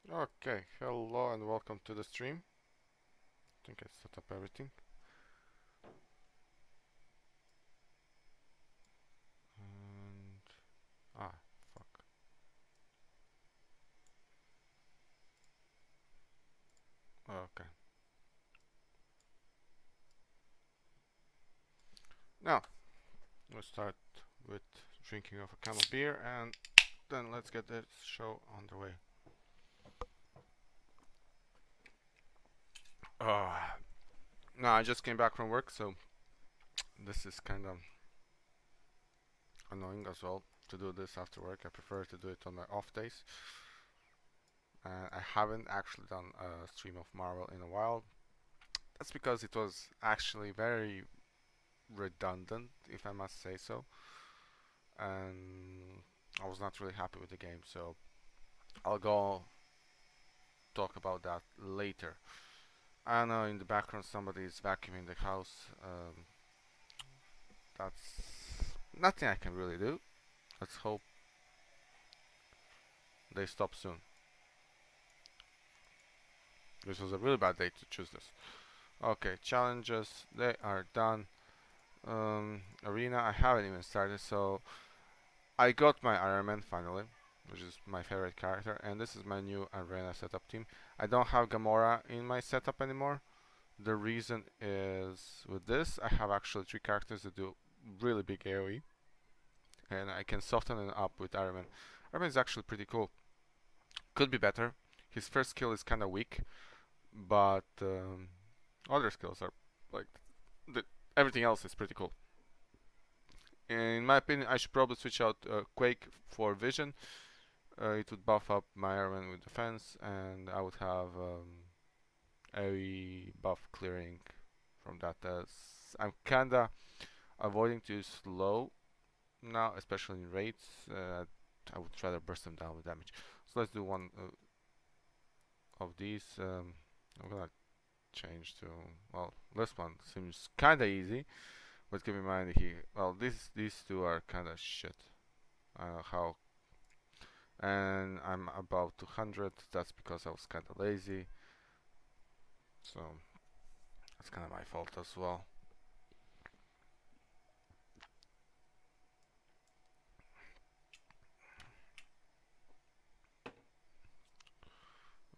Okay, hello and welcome to the stream. I think I set up everything. And fuck. Okay. Now, let's start with drinking of a can of beer and then let's get this show on the way. Uh, now, I just came back from work, so this is kind of annoying as well to do this after work. I prefer to do it on my off days. I haven't actually done a stream of Marvel in a while. That's because it was actually very redundant, if I must say so, and I was not really happy with the game, so I'll go talk about that later. I know in the background somebody is vacuuming the house. That's nothing I can really do. Let's hope they stop soon. This was a really bad day to choose this. Okay, challenges, they are done. Arena, I haven't even started, so I got my Iron Man finally, which is my favorite character, and this is my new arena setup team. I don't have Gamora in my setup anymore. The reason is with this, I have actually three characters that do really big AoE, and I can soften it up with Iron Man. Iron Man is actually pretty cool. Could be better. His first skill is kind of weak, but other skills are like everything else is pretty cool. In my opinion, I should probably switch out Quake for Vision. It would buff up my Iron Man with defense, and I would have AoE buff clearing from that. I'm kinda avoiding to use slow now, especially in raids. I would rather burst them down with damage. So let's do one of these. I'm gonna change to, well, this one seems kinda easy, but keep in mind these two are kinda shit. I don't know how. And I'm about 200. That's because I was kinda lazy. So that's kinda my fault as well.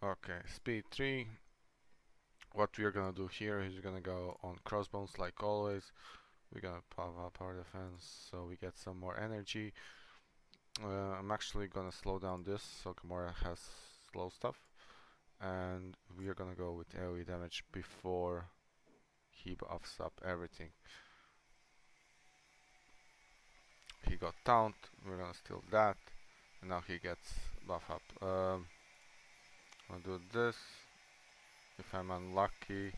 Okay, speed 3. What we are gonna do here is we're gonna go on crossbones like always. We're gonna pop up our defense so we get some more energy. I'm actually gonna slow down this so Gamora has slow stuff, and we are gonna go with AoE damage before he buffs up everything. He got taunt, we're gonna steal that, and now he gets buff up. I'll do this. If I'm unlucky,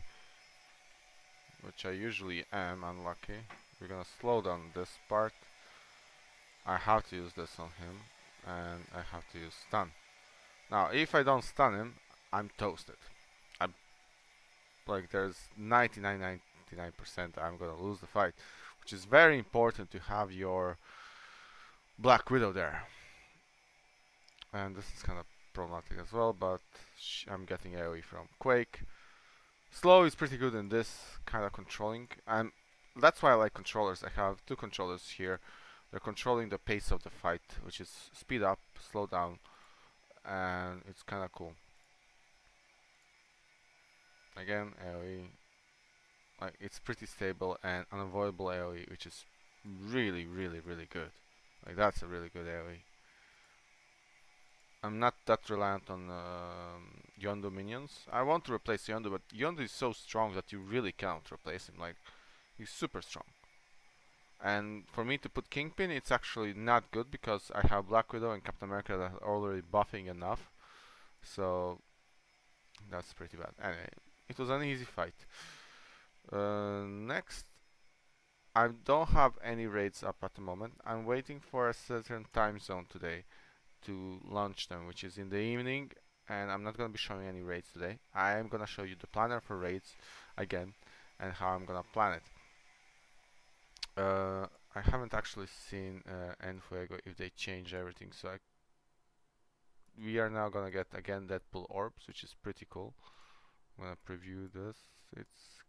which I usually am unlucky, we're gonna slow down this part. I have to use this on him, and I have to use stun. Now, if I don't stun him, I'm toasted. I'm like there's 99% I'm gonna lose the fight, which is very important to have your Black Widow there. And this is kind of problematic as well, but I'm getting AoE from Quake. Slow is pretty good in this kind of controlling. That's why I like controllers. I have two controllers here. They're controlling the pace of the fight, which is speed up, slow down, and it's kind of cool. Again, AoE, like it's pretty stable and unavoidable AoE, which is really, really, really good. Like that's a really good AoE. I'm not that reliant on Yondu minions. I want to replace Yondu, but Yondu is so strong that you really can't replace him. Like he's super strong. And for me to put Kingpin, it's actually not good because I have Black Widow and Captain America that are already buffing enough. So that's pretty bad. Anyway, it was an easy fight. Next, I don't have any raids up at the moment. I'm waiting for a certain time zone today to launch them, which is in the evening. And I'm not going to be showing any raids today. I am going to show you the planner for raids again and how I'm going to plan it. I haven't actually seen Enfuego if they change everything, so we are now gonna get again Deadpool orbs, which is pretty cool. I'm gonna preview this. It's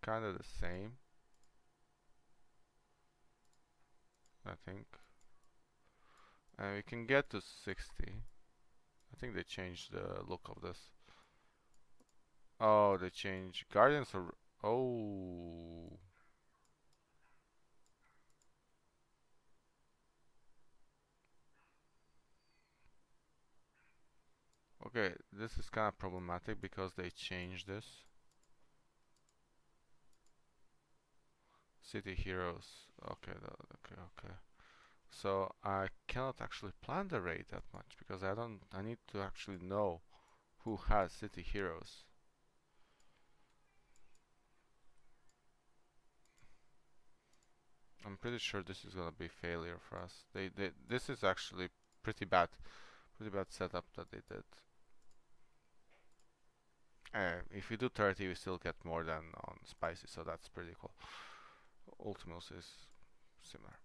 kind of the same, I think. And we can get to 60. I think they changed the look of this. Oh, they changed Guardians or... Oh. Okay, this is kind of problematic because they changed this. City Heroes. Okay, okay. So I cannot actually plan the raid that much because I need to actually know who has City Heroes. I'm pretty sure this is gonna be failure for us. This is actually pretty bad setup that they did. If we do 30, we still get more than on Spicy, so that's pretty cool. Ultimus is similar.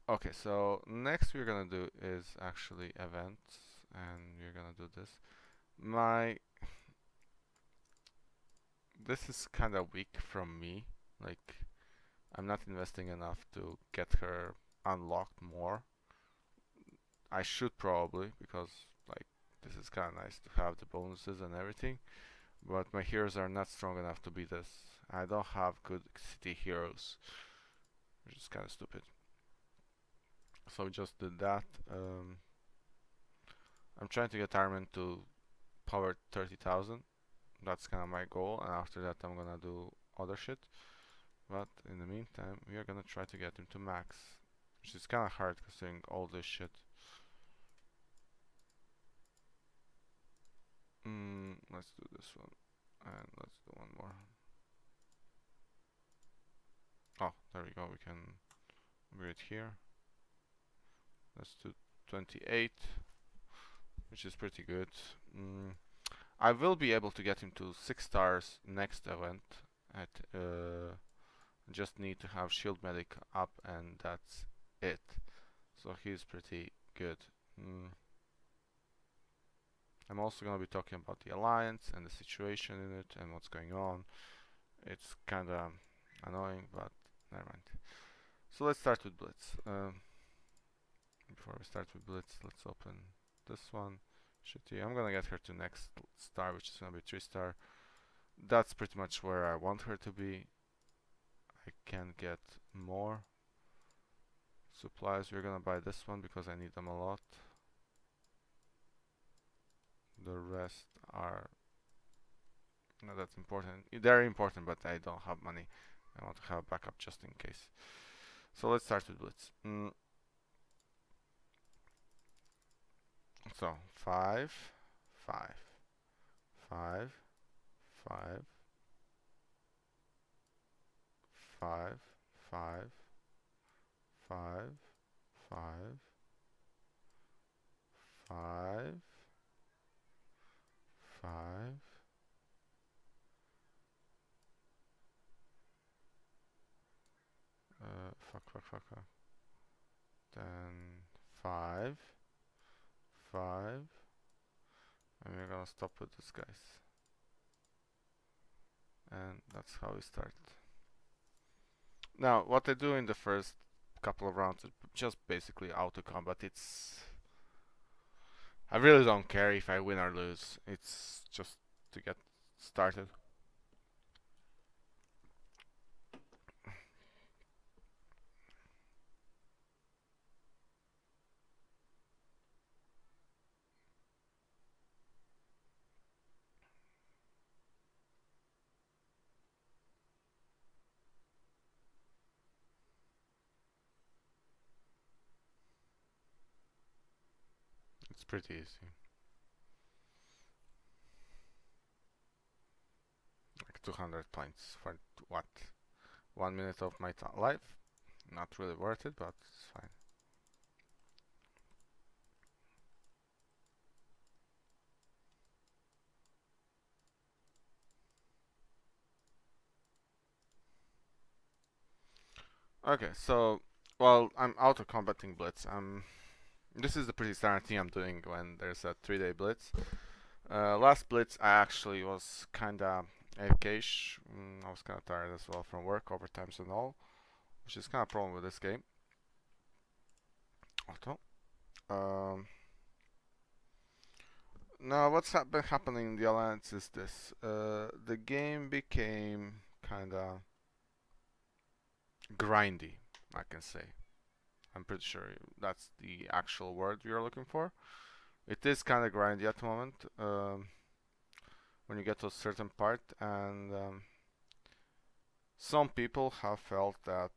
Okay, so next we're gonna do is actually events, and we're gonna do this. This is kind of weak from me. Like, I'm not investing enough to get her unlocked more. I should probably, because like this is kind of nice to have the bonuses and everything. But my heroes are not strong enough to beat this. I don't have good city heroes, which is kind of stupid. So we just did that. I'm trying to get Armin to power 30,000. That's kind of my goal, and after that I'm gonna do other shit. But in the meantime, we are gonna try to get him to max, which is kind of hard considering all this shit. Let's do this one, and let's do one more. Oh, there we go. We can upgrade here. Let's do 28, which is pretty good. I will be able to get him to 6 stars next event. At just need to have shield medic up, and that's it. So he's pretty good. I'm also going to be talking about the alliance and the situation in it and what's going on. It's kind of annoying, but never mind. So let's start with Blitz. Before we start with Blitz, let's open this one. Shitty. I'm gonna get her to next star, which is gonna be 3 star. That's pretty much where I want her to be. I can get more supplies. We're gonna buy this one because I need them a lot. The rest are not that important. They're important, but I don't have money. I want to have backup just in case. So let's start with Blitz. So 5, 5, 5, 5, 5, 5, 5, 5, 5, 5, fuck. Then 5, 5, and we're gonna stop with this, guys. And that's how we start. Now, what I do in the first couple of rounds is just basically auto combat. I really don't care if I win or lose. It's just to get started. It's pretty easy. Like 200 points for what? 1 minute of my life? Not really worth it, but it's fine. Okay, so, well, I'm auto-combating Blitz. This is the pretty standard thing I'm doing when there's a 3-day blitz. Last blitz I actually was kinda AFK-ish. I was kinda tired as well from work, overtimes and all, which is kinda a problem with this game. Auto. Now what's been happening in the Alliance is this. The game became kinda grindy, I can say. I'm pretty sure that's the actual word you're looking for. It is kind of grindy at the moment when you get to a certain part, and some people have felt that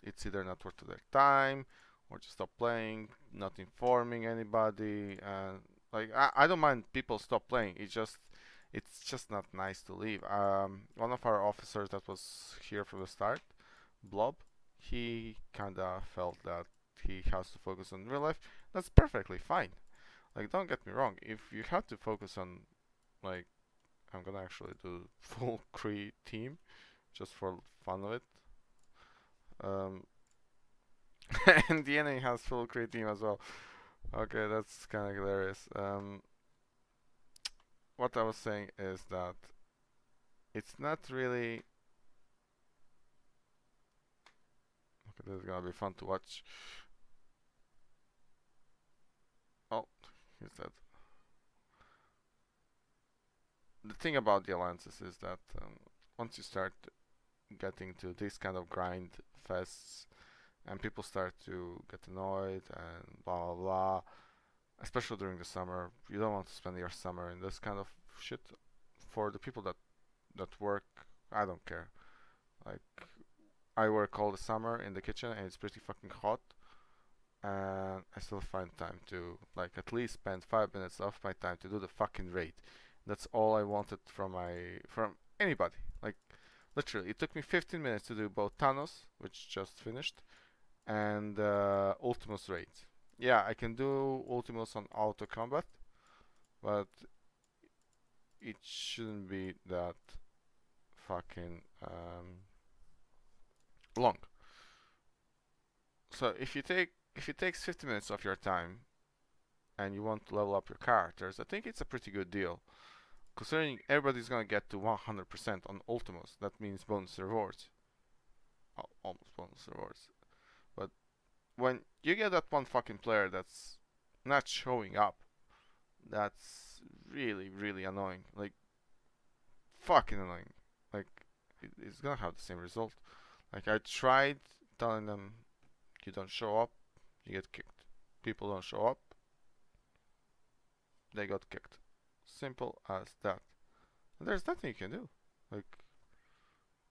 it's either not worth their time or just stop playing, not informing anybody. And like I don't mind people stop playing. It's just not nice to leave. One of our officers that was here from the start, Blob, he kinda felt that he has to focus on real life. That's perfectly fine. Like, don't get me wrong. If you have to focus on, like, I'm gonna actually do full Cree team just for fun of it. Um, and the enemy has full Cree team as well. Okay, that's kind of hilarious. What I was saying is that it's not really. Okay, this is gonna be fun to watch. Oh, he's dead. The thing about the alliances is that once you start getting to this kind of grind fests and people start to get annoyed and blah blah blah, especially during the summer, you don't want to spend your summer in this kind of shit. For the people that work, I don't care. Like, I work all the summer in the kitchen and it's pretty fucking hot, and I still find time to like at least spend 5 minutes of my time to do the fucking raid. That's all I wanted from anybody. Like, literally, it took me 15 minutes to do both Thanos, which just finished, and Ultimus raids. Yeah, I can do Ultimus on auto combat, but it shouldn't be that fucking long. So if it takes 50 minutes of your time and you want to level up your characters, I think it's a pretty good deal. Considering everybody's gonna get to 100% on Ultimus, that means bonus rewards. Oh, almost bonus rewards. But when you get that one fucking player that's not showing up, that's really, really annoying. Like, fucking annoying. Like, it's gonna have the same result. Like, I tried telling them, you don't show up, you get kicked. People don't show up, they got kicked. Simple as that. And there's nothing you can do. Like,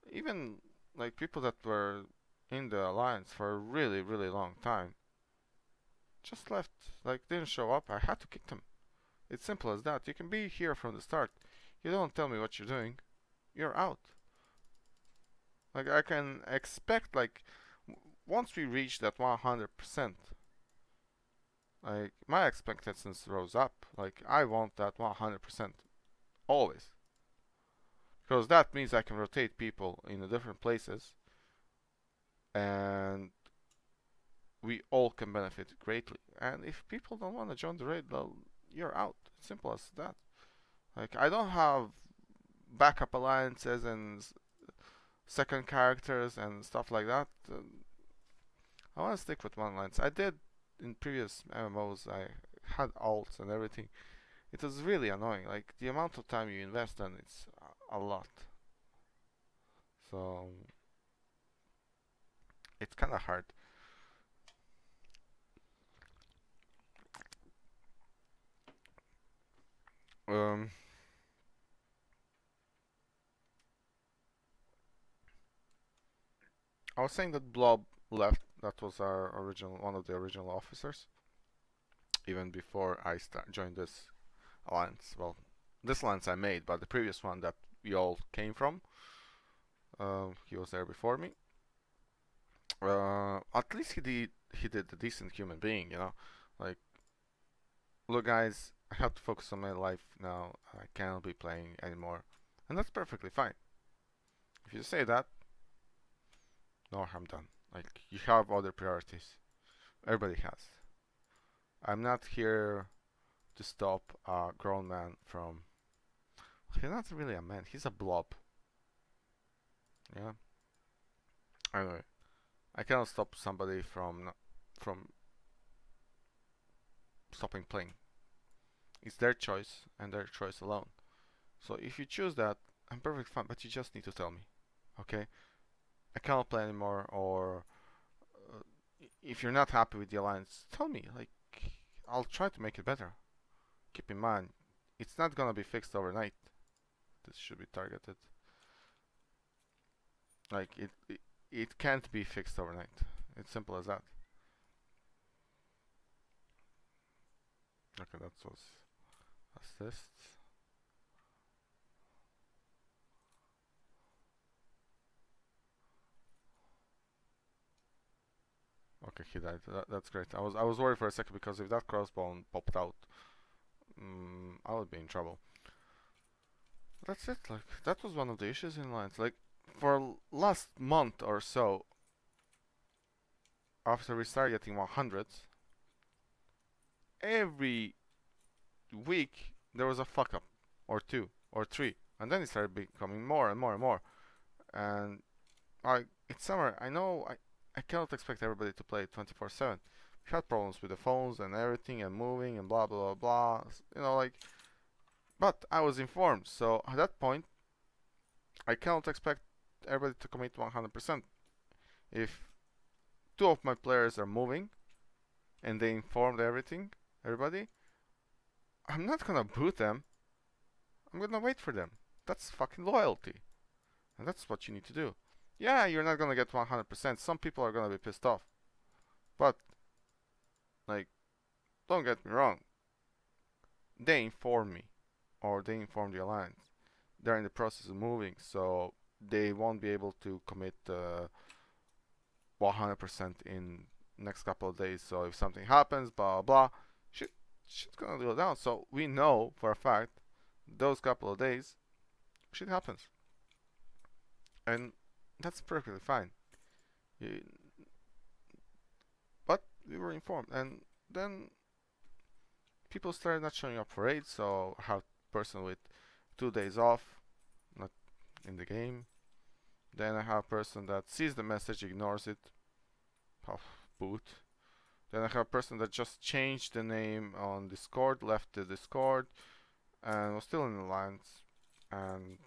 even like people that were in the alliance for a really, really long time just left. Like, didn't show up. I had to kick them. It's simple as that. You can be here from the start. You don't tell me what you're doing. You're out. Like, I can expect, like, once we reach that 100%, like, my expectations rose up. Like, I want that 100% always. Because that means I can rotate people in the different places and we all can benefit greatly. And if people don't want to join the raid, well, you're out. It's simple as that. Like, I don't have backup alliances and second characters and stuff like that. I want to stick with one alliance. I did in previous MMOs. I had alts and everything. It was really annoying. Like, the amount of time you invest in it's a lot. So it's kind of hard. Um, I was saying that Blob left. That was our original, one of the original officers, even before I joined this alliance. Well, this alliance I made, but the previous one that we all came from, he was there before me. At least he did a decent human being, you know. Like, look, guys, I have to focus on my life now. I cannot be playing anymore, and that's perfectly fine. If you say that, no harm done. Like, you have other priorities. Everybody has. I'm not here to stop a grown man from. He's not really a man. He's a blob. Yeah. Anyway, I cannot stop somebody from stopping playing. It's their choice and their choice alone. So if you choose that, I'm perfectly fine. But you just need to tell me, okay? I cannot play anymore, or uh, if you're not happy with the alliance, tell me. Like, I'll try to make it better. Keep in mind, it's not gonna be fixed overnight. This should be targeted. Like it can't be fixed overnight. It's simple as that. Okay, that was assists. Okay, he died. That's great. I was worried for a second because if that crossbone popped out, I would be in trouble. That's it. Like that was one of the issues in lines. Like for last month or so, after we started getting 100s, every week there was a fuck up, or two, or three, and then it started becoming more and more and more. And it's summer. I know I cannot expect everybody to play 24/7. We had problems with the phones and everything and moving and blah blah blah. You know, like, but I was informed. So at that point, I cannot expect everybody to commit 100%. If two of my players are moving and they informed everybody, I'm not gonna boot them. I'm gonna wait for them. That's fucking loyalty. And that's what you need to do. Yeah, you're not gonna get 100%. Some people are gonna be pissed off. But, like, don't get me wrong. They inform me. Or they inform the alliance. They're in the process of moving, so they won't be able to commit 100% in next couple of days. So if something happens, blah blah, shit's gonna go down. So we know for a fact those couple of days shit happens, and that's perfectly fine. But we were informed, and then people started not showing up for raids. So I have a person with 2 days off, not in the game. Then I have a person that sees the message, ignores it, boot. Then I have a person that just changed the name on Discord, left the Discord, and was still in the alliance. And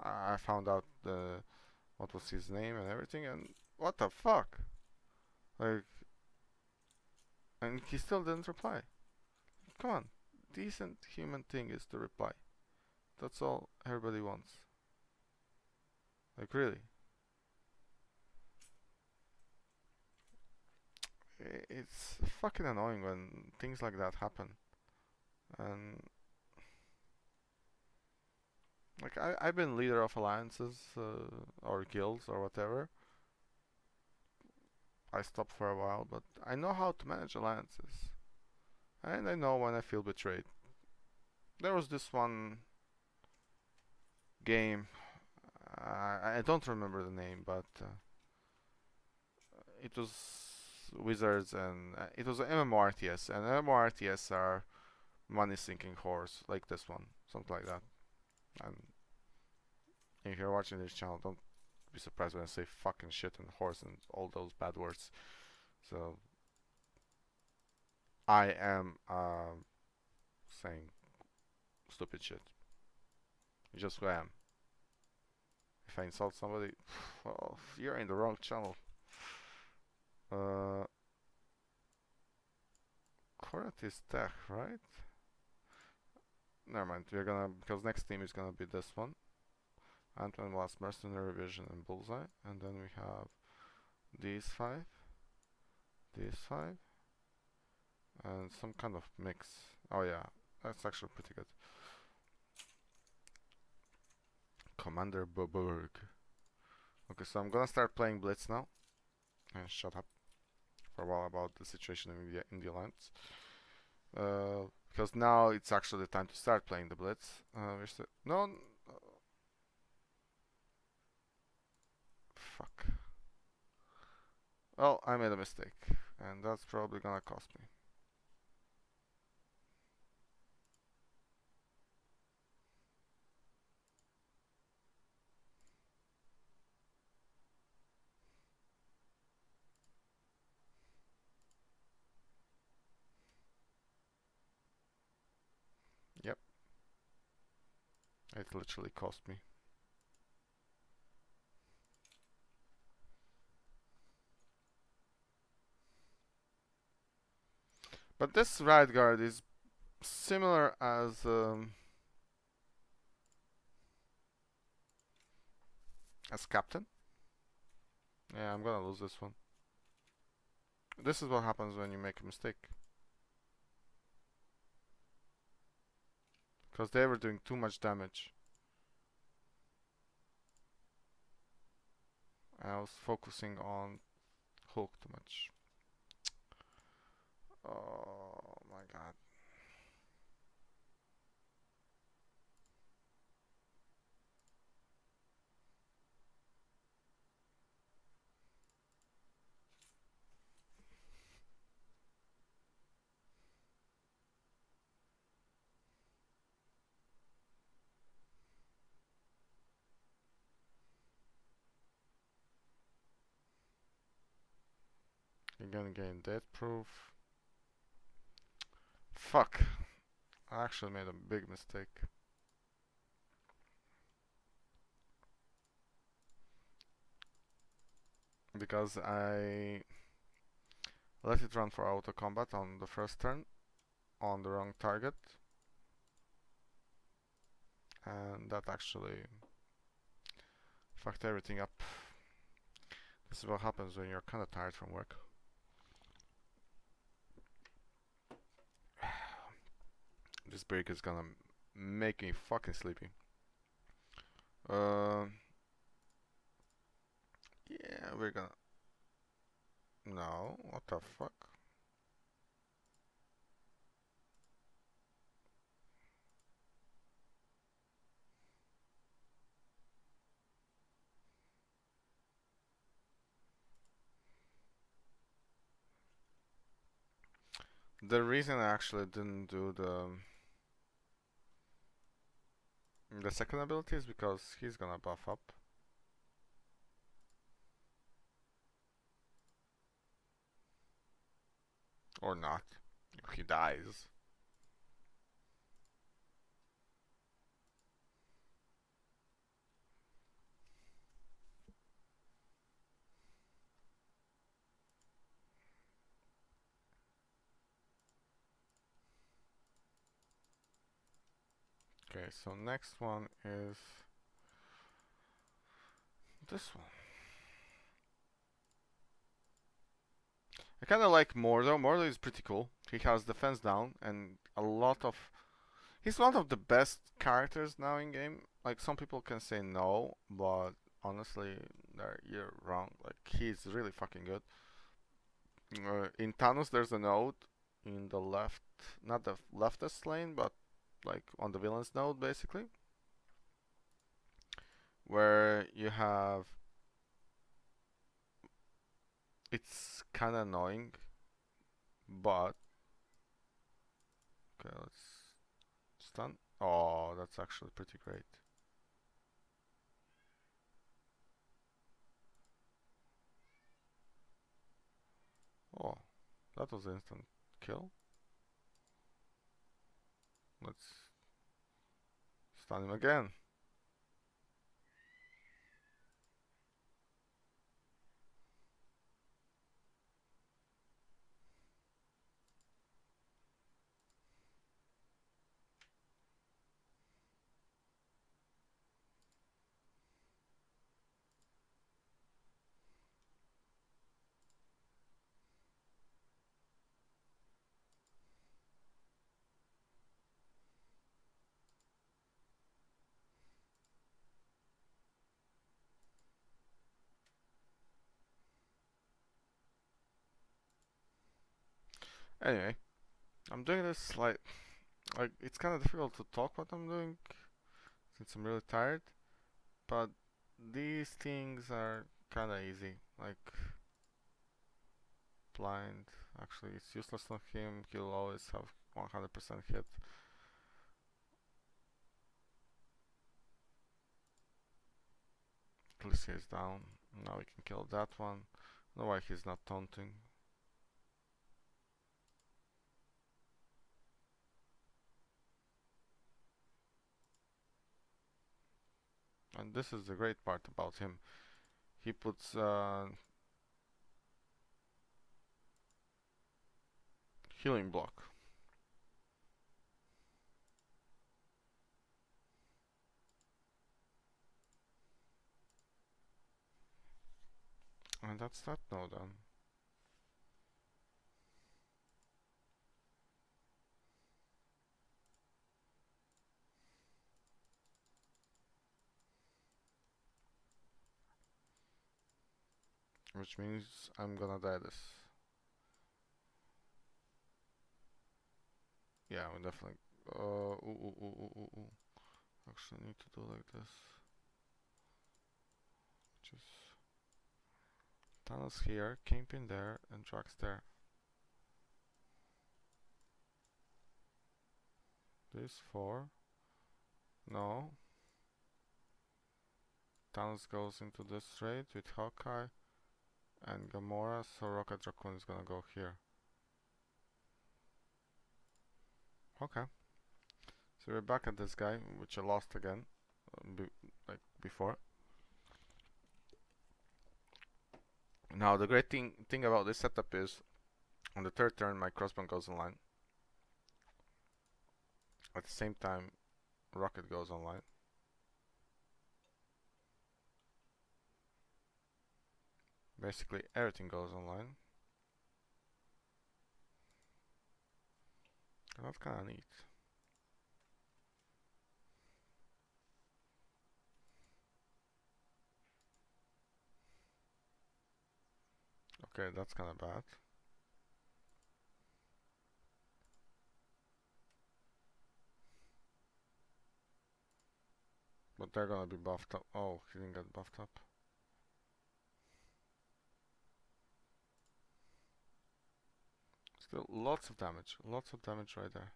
I found out what was his name and everything, and what the fuck? Like, and he still didn't reply. Come on, decent human thing is to reply. That's all everybody wants. Like, really. It's fucking annoying when things like that happen. And like I've been leader of alliances or guilds or whatever. I stopped for a while, but I know how to manage alliances, and I know when I feel betrayed. There was this one game. I don't remember the name, but it was Wizards, and it was an MMORTS, and MMORTS are money-sinking whores like this one, something like that. And if you're watching this channel, don't be surprised when I say fucking shit and horse and all those bad words. So I am saying stupid shit. It's just who I am. If I insult somebody, well, you're in the wrong channel. Current is tech, right? Never mind. We're gonna, because next team is gonna be this one. Ant-Man, Wasp, Mercenary, Vision, and Bullseye. And then we have these five, and some kind of mix. Oh yeah, that's actually pretty good. Commander Boburg. Okay, so I'm gonna start playing Blitz now. And shut up for a while about the situation in the alliance. Because now it's actually the time to start playing the Blitz. No. Fuck. Well, I made a mistake. and that's probably gonna cost me. Yep, it literally cost me. But this right guard is similar as captain. Yeah, I'm gonna lose this one. This is what happens when you make a mistake. Because they were doing too much damage. I was focusing on Hulk too much. Oh my god. You're gonna gain death proof. Fuck. I actually made a big mistake. Because I let it run for auto combat on the first turn on the wrong target. And that actually fucked everything up. This is what happens when you're kinda tired from work. This break is gonna make me fucking sleepy. Yeah, we're gonna... No, what the fuck? The reason I actually didn't do the second ability is because he's gonna buff up. Or not. He dies. Okay, so next one is this one. I kind of like Mordo. Mordo is pretty cool. He has defense down and a lot of... He's one of the best characters now in game. Like, some people can say no, but honestly, you're wrong. Like, he's really fucking good. In Thanos, there's a node in the left, not the leftist lane, but like on the villain's node, basically, where you have... It's kind of annoying, but... Okay, let's stun. Oh, that's actually pretty great. Oh, that was instant kill. Let's stun him again. Anyway, I'm doing this like it's kind of difficult to talk what I'm doing since I'm really tired, but these things are kind of easy. Like, blind. Actually, it's useless on him. He'll always have 100% hit. At least he's down. Now we can kill that one. I don't know why he's not taunting. And this is the great part about him. He puts healing block. And that's that now done. Which means I'm gonna die this. Yeah, we definitely. Actually, need to do like this. Which is Thanos here, Kingpin there, and Drax there. This 4. No. Thanos goes into this raid with Hawkeye and Gamora, so Rocket Raccoon is gonna go here. Okay. So we're back at this guy, which I lost again, like before. Now the great thing about this setup is, on the third turn my crossbow goes online. At the same time, Rocket goes online. Basically everything goes online. And that's kinda neat. Okay, that's kinda bad. But they're gonna be buffed up. Oh, he didn't get buffed up. Still lots of damage right there.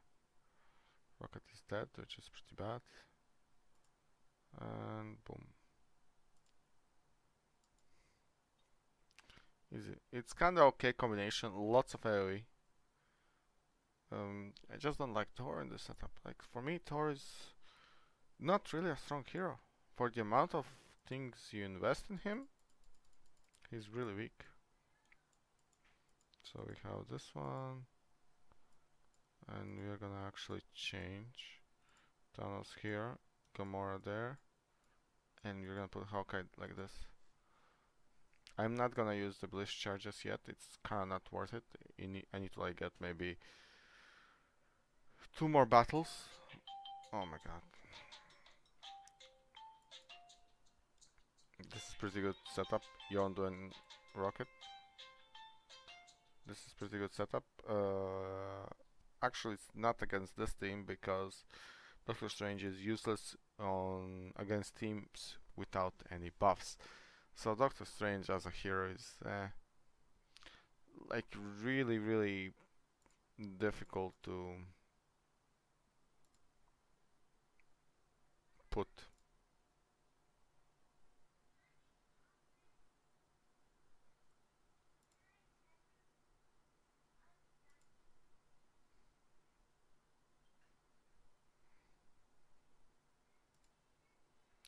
Rocket is dead, which is pretty bad. And boom. Easy. It's kinda okay combination, lots of AoE. I just don't like Thor in this setup. Like, for me, Thor is not really a strong hero. For the amount of things you invest in him, he's really weak. So we have this one. And we are gonna actually change Thanos here, Gamora there, and we're gonna put Hawkeye like this. I'm not gonna use the Blitz charges yet, it's kinda not worth it. I need to like get maybe 2 more battles. Oh my god. This is pretty good setup. Yondu and Rocket. This is pretty good setup. Actually, it's not against this team because Doctor Strange is useless against teams without any buffs. So Doctor Strange as a hero is like really difficult to put.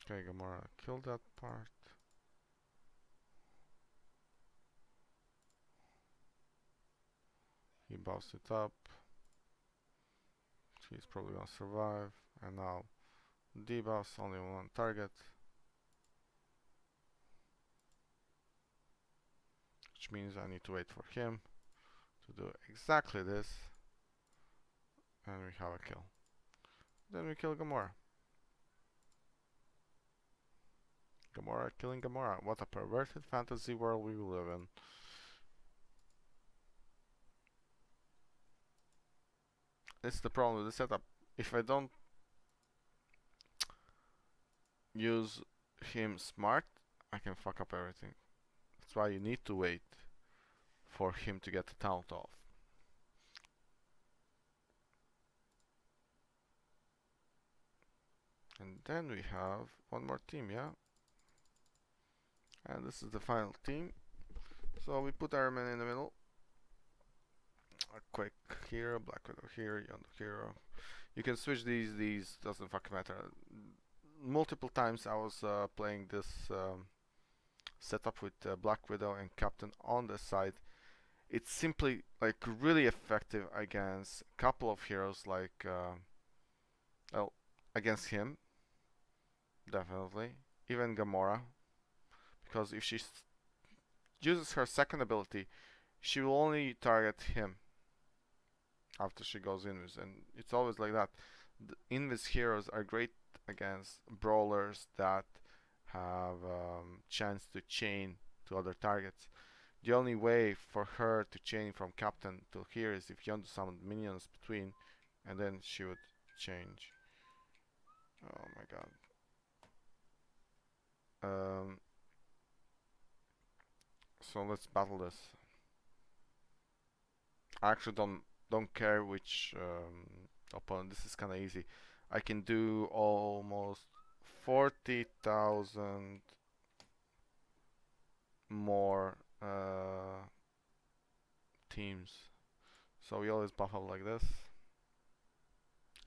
Okay, Gamora, kill that part. He buffs it up. He's probably gonna survive. And now debuffs, only one target. Which means I need to wait for him to do exactly this. And we have a kill. Then we kill Gamora. Gamora killing Gamora. What a perverted fantasy world we live in. It's the problem with the setup. If I don't use him smart, I can fuck up everything. That's why you need to wait for him to get the taunt off. And then we have one more team, yeah? And this is the final team. So we put Iron Man in the middle. A Quake here, Black Widow here, Yondu here. You can switch these doesn't fucking matter. Multiple times I was playing this setup with Black Widow and Captain on the side. It's simply like really effective against a couple of heroes like well, against him definitely, even Gamora, because if she uses her second ability, she will only target him after she goes invis, and it's always like that. The invis heroes are great against brawlers that have chance to chain to other targets. The only way for her to chain from Captain to here is if Yondu summoned minions between, and then she would change. Oh my god. So let's battle this. I actually don't care which opponent. This is kind of easy. I can do almost 40,000 more teams. So we always buff up like this.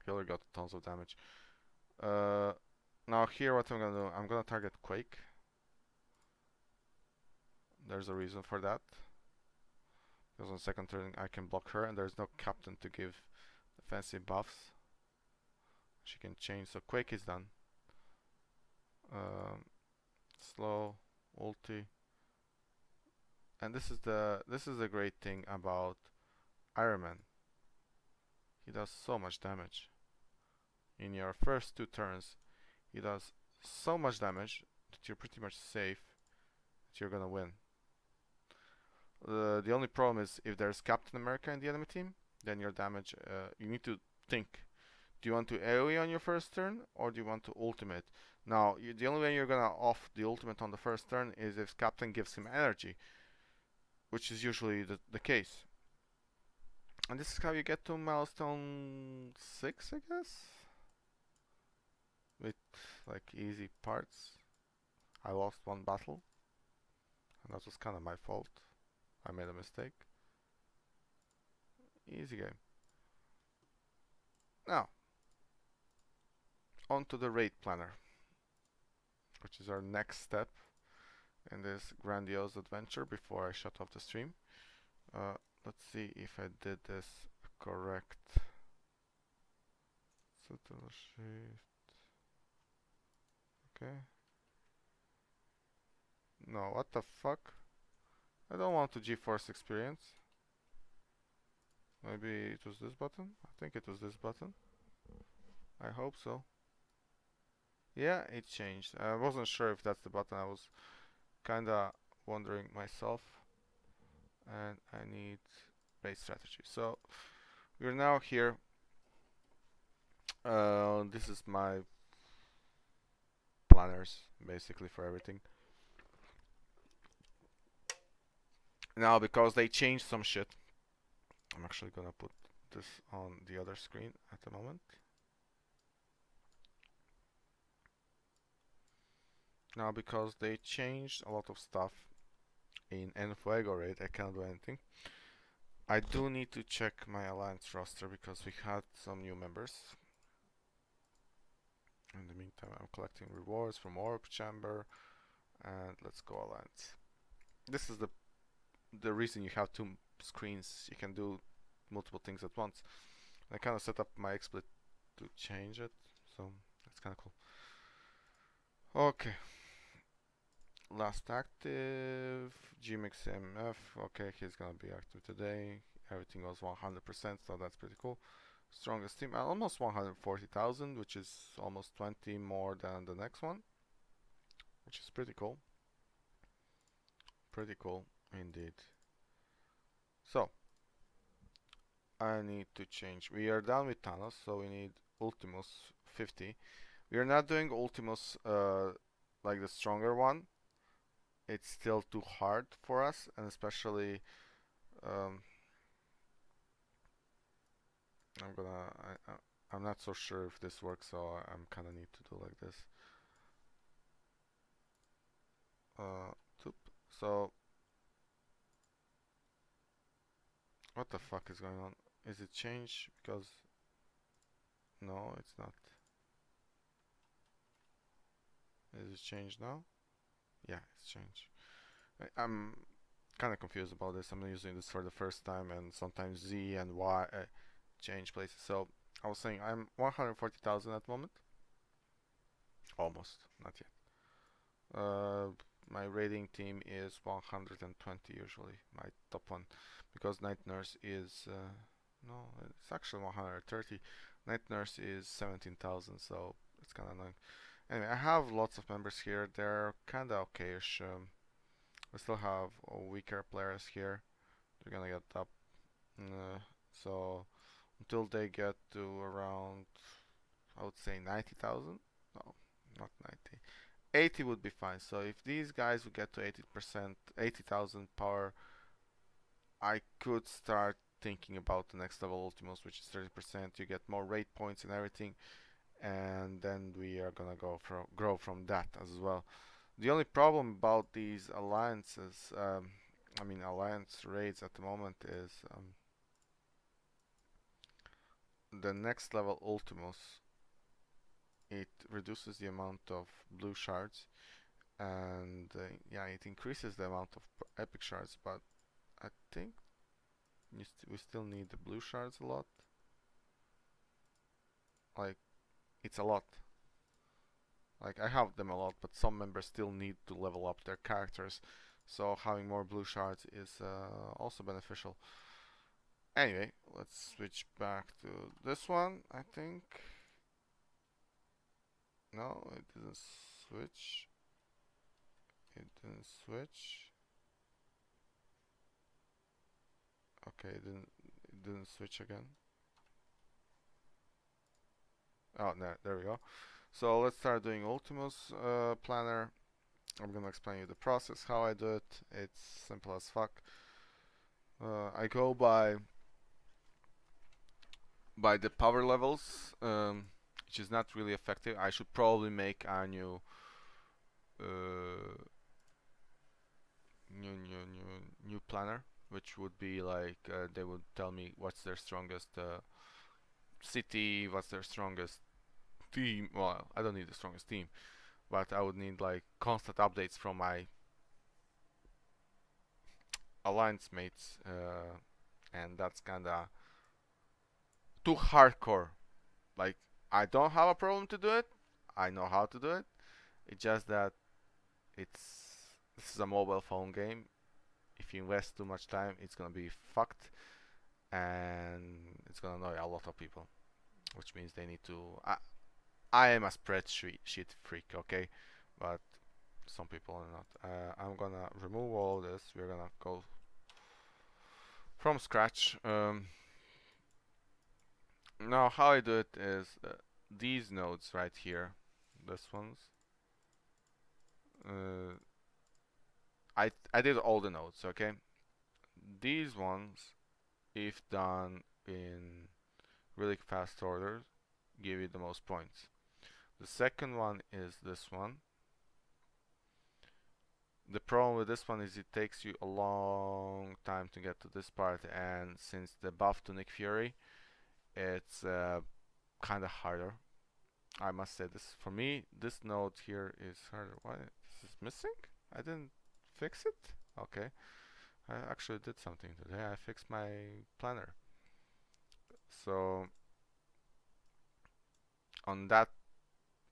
He already got tons of damage. Now here what I'm gonna do, I'm gonna target Quake. There's a reason for that. Because on second turn I can block her and there's no Captain to give defensive buffs. She can change, so Quake is done. Slow, ulti. And this is the great thing about Iron Man. He does so much damage. In your first 2 turns, he does so much damage that you're pretty much safe that you're gonna win. The only problem is if there's Captain America in the enemy team, then your damage, you need to think. Do you want to AoE on your first turn, or do you want to ultimate? Now, the only way you're gonna off the ultimate on the first turn is if Captain gives him energy, which is usually the case. And this is how you get to milestone 6, I guess? With like easy parts. I lost one battle, and that was kind of my fault. I made a mistake. Easy game. Now, on to the raid planner, which is our next step in this grandiose adventure before I shut off the stream. Let's see if I did this correct. Ctrl Shift. Okay. No, what the fuck? I don't want to GeForce experience. Maybe it was this button? I think it was this button. I hope so. Yeah, it changed. I wasn't sure if that's the button. I was kinda wondering myself. And I need raid strategy. So we're now here. This is my planners basically for everything. Now, because they changed some shit, I'm actually gonna put this on the other screen at the moment. Now, because they changed a lot of stuff in Enfuego raid, I can't do anything. I do need to check my alliance roster because we had some new members. In the meantime, I'm collecting rewards from Orb Chamber, and let's go alliance. This is the reason you have 2 screens. You can do multiple things at once. I kind of set up my XSplit to change it, so that's kind of cool. Okay. Last active, Gmix MF. Okay, he's gonna be active today. Everything was 100%, so that's pretty cool. Strongest team, almost 140,000, which is almost 20 more than the next one, which is pretty cool. Pretty cool indeed. So I need to change. We are done with Thanos, so we need Ultimus 50. We are not doing Ultimus like the stronger one. It's still too hard for us, and especially Um, I'm not so sure if this works, so I'm kind of need to do like this. Uh, so what the fuck is going on? Is it changed? Because no, it's not. Is it changed now? Yeah, it's changed. I'm kind of confused about this. I'm using this for the first time, and sometimes Z and Y change places. So I was saying I'm 140,000 at the moment. Almost, not yet. My rating team is 120 usually, my top one, because Night Nurse is no, it's actually 130. Night Nurse is 17,000, so it's kind of annoying. Anyway, I have lots of members here. They're kind of okayish. We still have weaker players here. They're gonna get up. So until they get to around, I would say 90,000. No, not 90. 80 would be fine. So if these guys would get to 80%, 80,000 power, I could start thinking about the next level Ultimos, which is 30%. You get more raid points and everything, and then we are gonna grow from that as well. The only problem about these alliances, I mean alliance raids at the moment, is the next level Ultimos. It reduces the amount of blue shards, and yeah, it increases the amount of epic shards, but I think we still need the blue shards a lot. Like, it's a lot. Like, I have them a lot, but some members still need to level up their characters, so having more blue shards is also beneficial. Anyway, let's switch back to this one, I think. No, it didn't switch. It didn't switch. Okay, it didn't switch again. Oh, no, there we go. So let's start doing Ultimus Planner. I'm gonna explain you the process, how I do it. It's simple as fuck. I go by the power levels, which is not really effective. I should probably make a uh, new planner, which would be like they would tell me what's their strongest city, what's their strongest team. Well, I don't need the strongest team, but I would need like constant updates from my alliance mates, and that's kinda too hardcore. Like, I don't have a problem to do it. I know how to do it. It's just that this is a mobile phone game. If you invest too much time, it's gonna be fucked, and it's gonna annoy a lot of people. Which means they need to. I am a spreadsheet freak, okay, but some people are not. I'm gonna remove all this. We're gonna go from scratch. Now, how I do it is these nodes right here, this ones. Uh, I did all the nodes, okay. These ones, if done in really fast order, give you the most points. The second one is this one. The problem with this one is it takes you a long time to get to this part, and since the buff to Nick Fury, it's kind of harder. I must say this for me. This node here is harder. Why this is missing? I didn't fix it. Okay, I actually did something today. I fixed my planner. So on that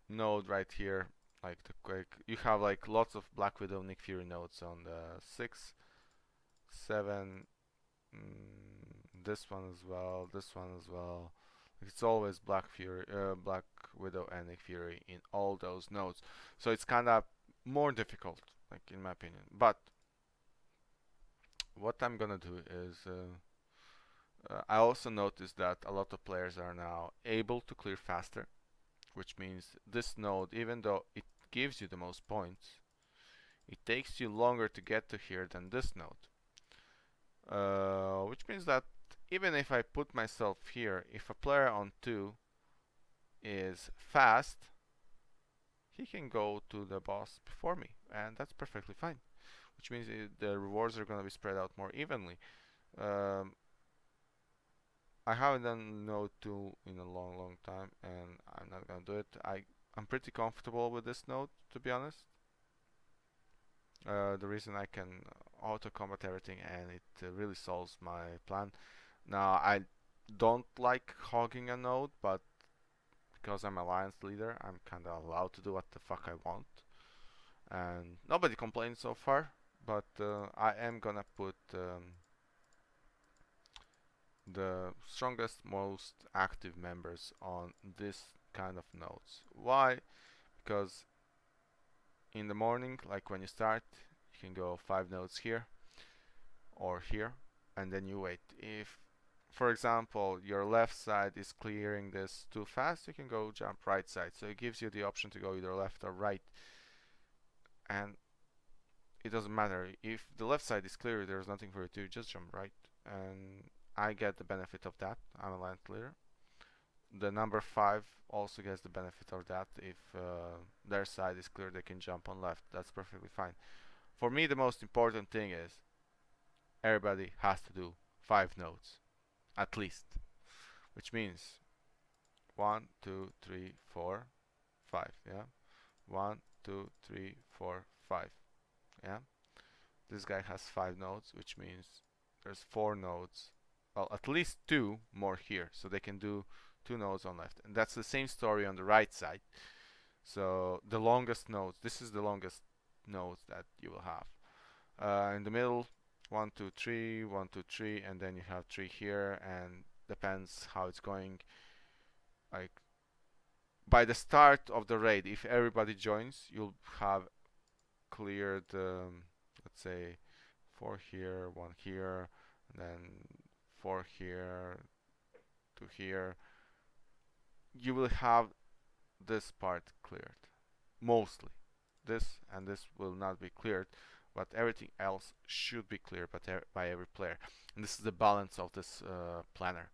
node right here, like the quick, you have like lots of Black Widow Nick Fury nodes on the 6, 7, this one as well, this one as well. It's always Black Widow and Nick Fury in all those nodes. So it's kind of more difficult, like in my opinion. But what I'm gonna do is I also noticed that a lot of players are now able to clear faster, which means this node, even though it gives you the most points, it takes you longer to get to here than this node. which means that even if I put myself here, if a player on 2 is fast, he can go to the boss before me, and that's perfectly fine, which means the rewards are going to be spread out more evenly. Um, I haven't done node 2 in a long time, and I'm not going to do it. I'm pretty comfortable with this node, to be honest. The reason I can auto combat everything, and it really solves my plan. Now, I don't like hogging a node, but because I'm alliance leader, I'm kind of allowed to do what the fuck I want, and nobody complains so far. But I am gonna put the strongest, most active members on this kind of nodes. Why? Because in the morning, like when you start, you can go 5 nodes here or here, and then you wait. If, for example, your left side is clearing this too fast, you can go jump right side. So it gives you the option to go either left or right, and it doesn't matter. If the left side is clear, there's nothing for you to do, just jump right, and I get the benefit of that. I'm a land leader. The number 5 also gets the benefit of that. If their side is clear, they can jump on left. That's perfectly fine. For me, the most important thing is everybody has to do 5 nodes, at least. Which means 1, 2, 3, 4, 5, yeah? 1, 2, 3, 4, 5, yeah? This guy has 5 nodes, which means there's 4 nodes. Well, at least 2 more here, so they can do 2 nodes on left. And that's the same story on the right side. So the longest nodes, this is the longest nodes that you will have. In the middle, 1, 2, 3, 1, 2, 3, and then you have 3 here, and depends how it's going. Like by the start of the raid, if everybody joins, you'll have cleared, let's say, 4 here, 1 here, and then 4 here, 2 here. You will have this part cleared, mostly. This and this will not be cleared, but everything else should be cleared by every player. And this is the balance of this planner.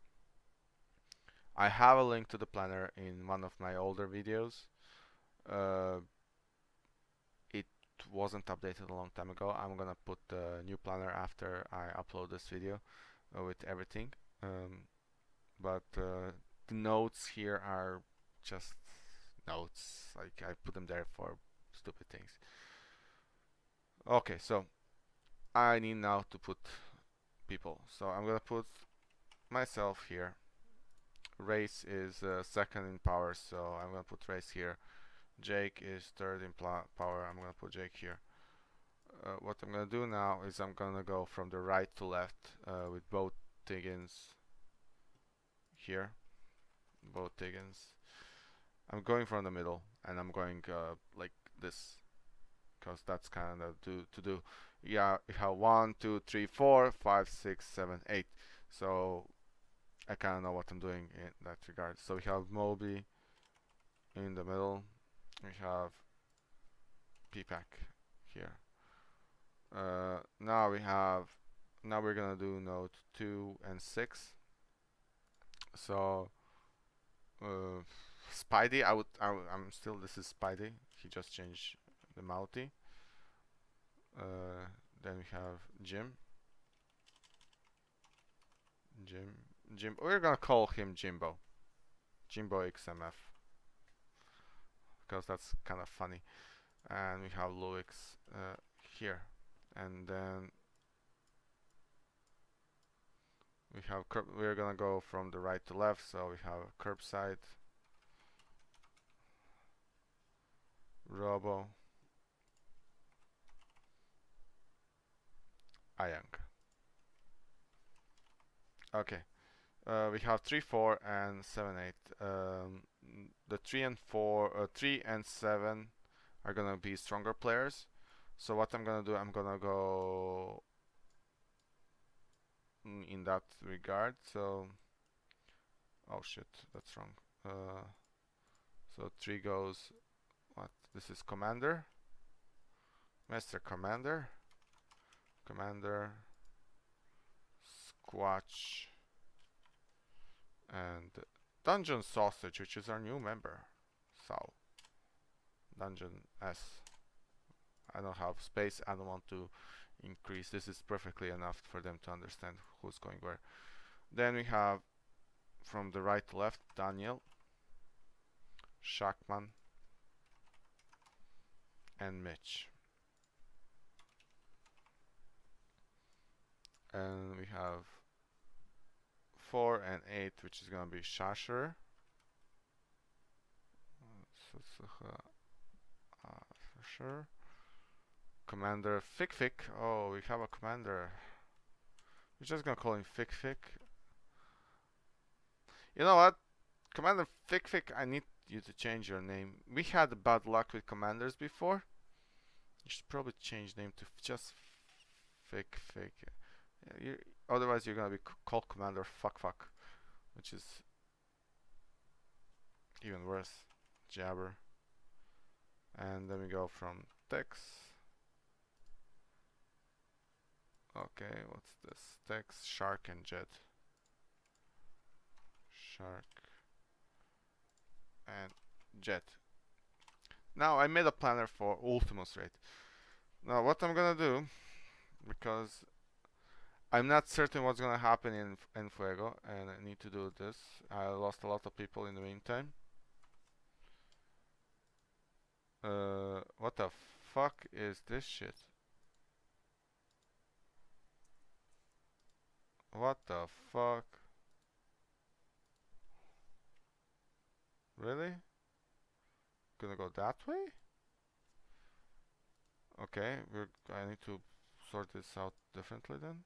I have a link to the planner in one of my older videos. It wasn't updated a long time ago. I'm gonna put the new planner after I upload this video with everything. But the notes here are just notes. Like I put them there for stupid things. Okay, so I need now to put people. So I'm gonna put myself here. Race is second in power, so I'm gonna put Race here. Jake is third in power. I'm gonna put Jake here. What I'm gonna do now is I'm gonna go from the right to left with both Tiggins here. Both Tiggins. I'm going from the middle, and I'm going like this, because that's kind of to do. Yeah, you have 1, 2, 3, 4, 5, 6, 7, 8. So I kind of know what I'm doing in that regard. So we have Moby in the middle. We have P-Pack here. Now we're gonna do node 2 and 6. So Spidey, I'm still, this is Spidey. He just changed the Mouty. Then we have Jim. We're gonna call him Jimbo. Jimbo XMF, because that's kind of funny. And we have Luix here. And then we're gonna go from the right to left, so we have Curbside, Robo, Ayang. Okay, we have 3, 4, and 7, 8. The 3 and 7 are gonna be stronger players. So what I'm gonna do, I'm gonna go in that regard. So, oh shit, that's wrong. So 3 goes, what? This is Commander, Master Commander, Squatch, and Dungeon Sausage, which is our new member. So, Dungeon S. I don't have space. I don't want to increase. This is perfectly enough for them to understand who's going where. Then we have from the right to left Daniel, Shakman, and Mitch. And we have 4 and 8, which is gonna be Shasher. For sure. Commander Fic. Oh, we have a commander. We're just gonna call him Fic. You know what? Commander Fic, I need you to change your name. We had bad luck with commanders before. You should probably change name to just Fic. Yeah, otherwise you're gonna be called Commander Fuck, which is even worse. Jabber. And then we go from Tex. Okay, what's this? Tex, Shark, and Jet. Shark and Jet. Now I made a planner for Ultimus Raid. Now what I'm gonna do, because I'm not certain what's gonna happen in Fuego, and I need to do this. I lost a lot of people in the meantime. What the fuck is this shit? What the fuck? Really? Gonna go that way? Okay, I need to sort this out differently then.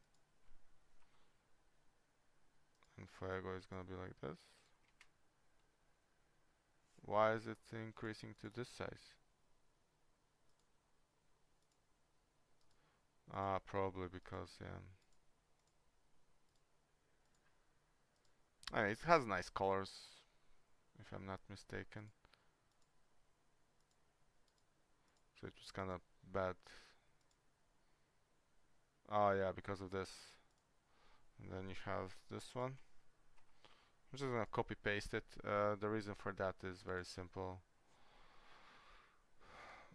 And Fuego is gonna be like this. Why is it increasing to this size? Probably because, yeah. It has nice colors, if I'm not mistaken. So it was kind of bad. Oh yeah, because of this. And then you have this one. I'm just gonna copy paste it. The reason for that is very simple.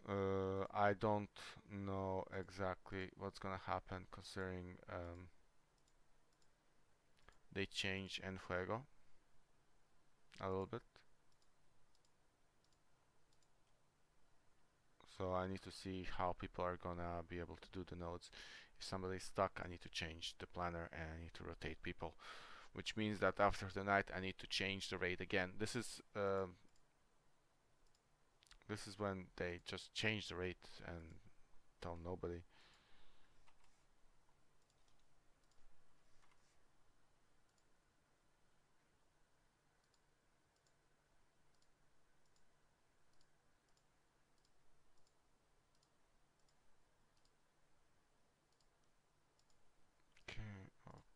I don't know exactly what's gonna happen considering they change En Fuego a little bit. So I need to see how people are gonna be able to do the nodes. If somebody's stuck, I need to change the planner and I need to rotate people, which means that after the night I need to change the raid again. This is when they just change the raid and tell nobody.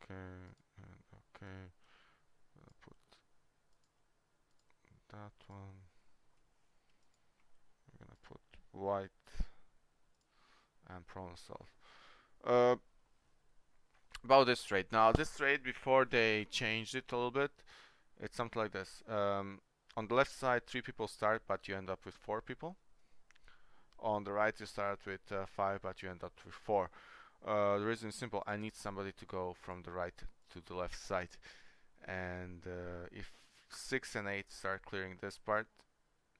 Okay, and okay. I'll put that one. I'm gonna put white and problem solve. About this trade. Now, this trade, before they changed it a little bit, it's something like this. On the left side, 3 people start, but you end up with 4 people. On the right, you start with 5, but you end up with 4. The reason is simple. I need somebody to go from the right to the left side. And if 6 and 8 start clearing this part,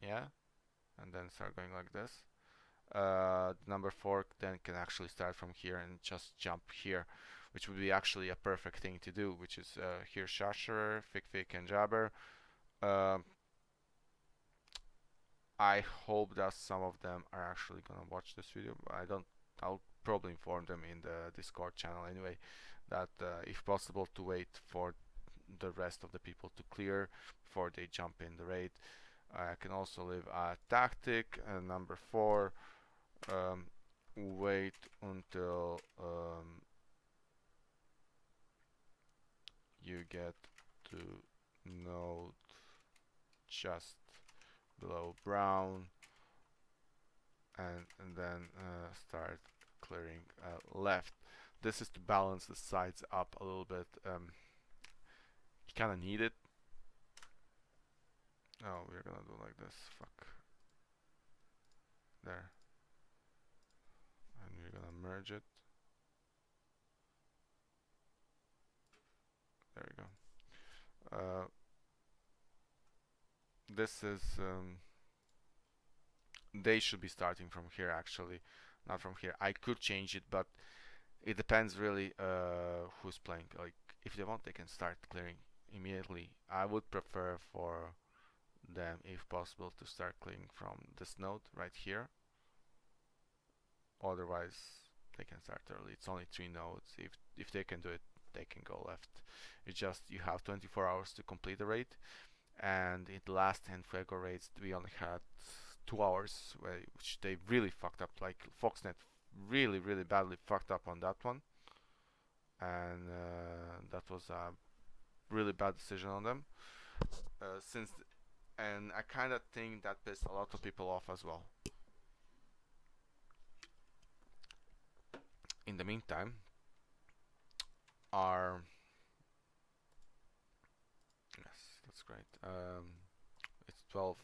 yeah, and then start going like this, number 4 then can actually start from here and just jump here, which would be actually a perfect thing to do, which is here Shasher, Fic, and Jabber. I hope that some of them are actually gonna watch this video. I'll probably inform them in the Discord channel anyway, that if possible to wait for the rest of the people to clear before they jump in the raid. I can also leave a tactic, number 4, wait until you get to node just below brown, and then start clearing left. this is to balance the sides up a little bit. You kind of need it. Oh, we're gonna do like this. Fuck. There. And we're gonna merge it. There we go. This is they should be starting from here actually, not from here. I could change it, but it depends really who's playing. Like if they want, they can start clearing immediately. I would prefer for them, if possible, to start clearing from this node right here. Otherwise, they can start early. It's only 3 nodes. If they can do it, they can go left. It's just you have 24 hours to complete the raid, and in the last 10 Fuego raids, we only had 2 hours, which they really fucked up. Like Foxnet really badly fucked up on that one, and that was a really bad decision on them. And I kind of think that pissed a lot of people off as well. In the meantime, yes, that's great. It's 12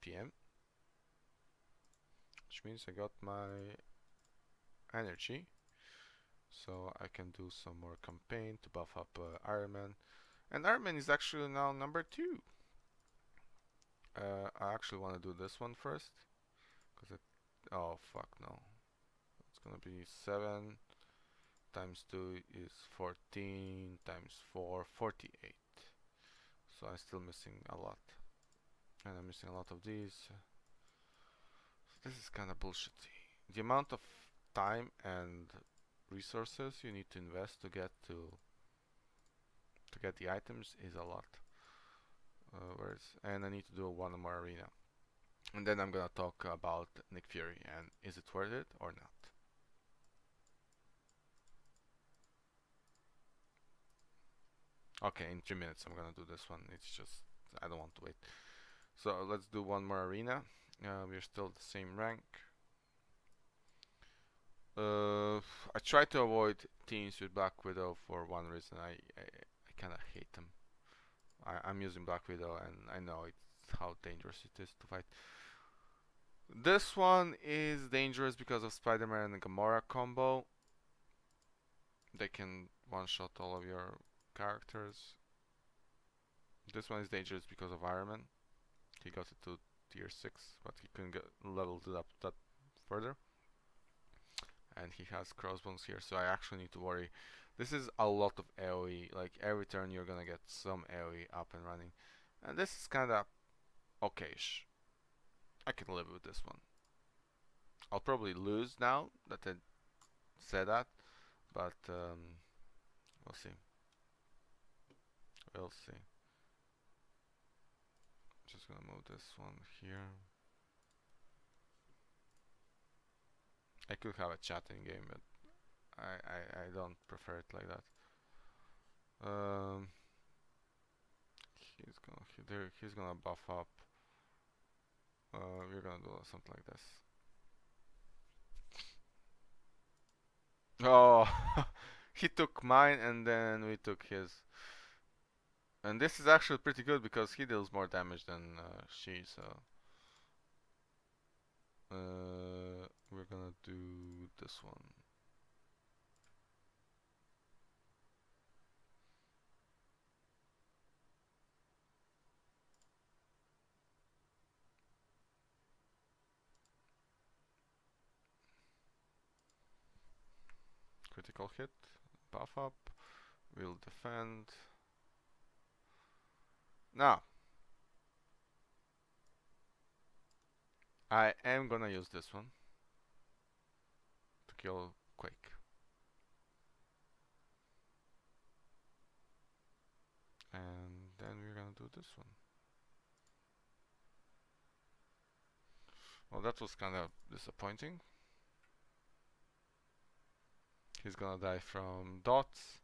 p.m. which means I got my energy, so I can do some more campaign to buff up Iron Man. And Iron Man is actually now number 2. I actually want to do this one first, because it, oh fuck no, it's gonna be 7 times 2 is 14 times 4, 48. So I'm still missing a lot, and I'm missing a lot of these. So this is kind of bullshitty. The amount of time and resources you need to invest to get the items is a lot. And I need to do one more arena, and then I'm gonna talk about Nick Fury and is it worth it or not. Okay, in 3 minutes I'm gonna do this one. It's just I don't want to wait. So let's do one more arena. We're still the same rank. I try to avoid teams with Black Widow for one reason. I kind of hate them. I'm using Black Widow, and I know it's how dangerous it is to fight. This one is dangerous because of Spider-Man and Gamora combo. They can one-shot all of your characters. This one is dangerous because of Iron Man. He got it to tier 6, but he couldn't get leveled it up that further. And he has crossbones here, so I actually need to worry. This is a lot of AoE, like every turn you're gonna get some AoE up and running. And this is kinda okayish. I can live with this one. I'll probably lose now that I said that, but we'll see. We'll see. Just gonna move this one here. I could have a chatting game, but I don't prefer it like that. He's gonna buff up. We're gonna do something like this. Oh, he took mine and then we took his. And this is actually pretty good because he deals more damage than she, so we're gonna do this one. Critical hit, buff up, we'll defend. Now, I am gonna use this one to kill Quake. And then we're gonna do this one. Well, that was kind of disappointing. He's gonna die from dots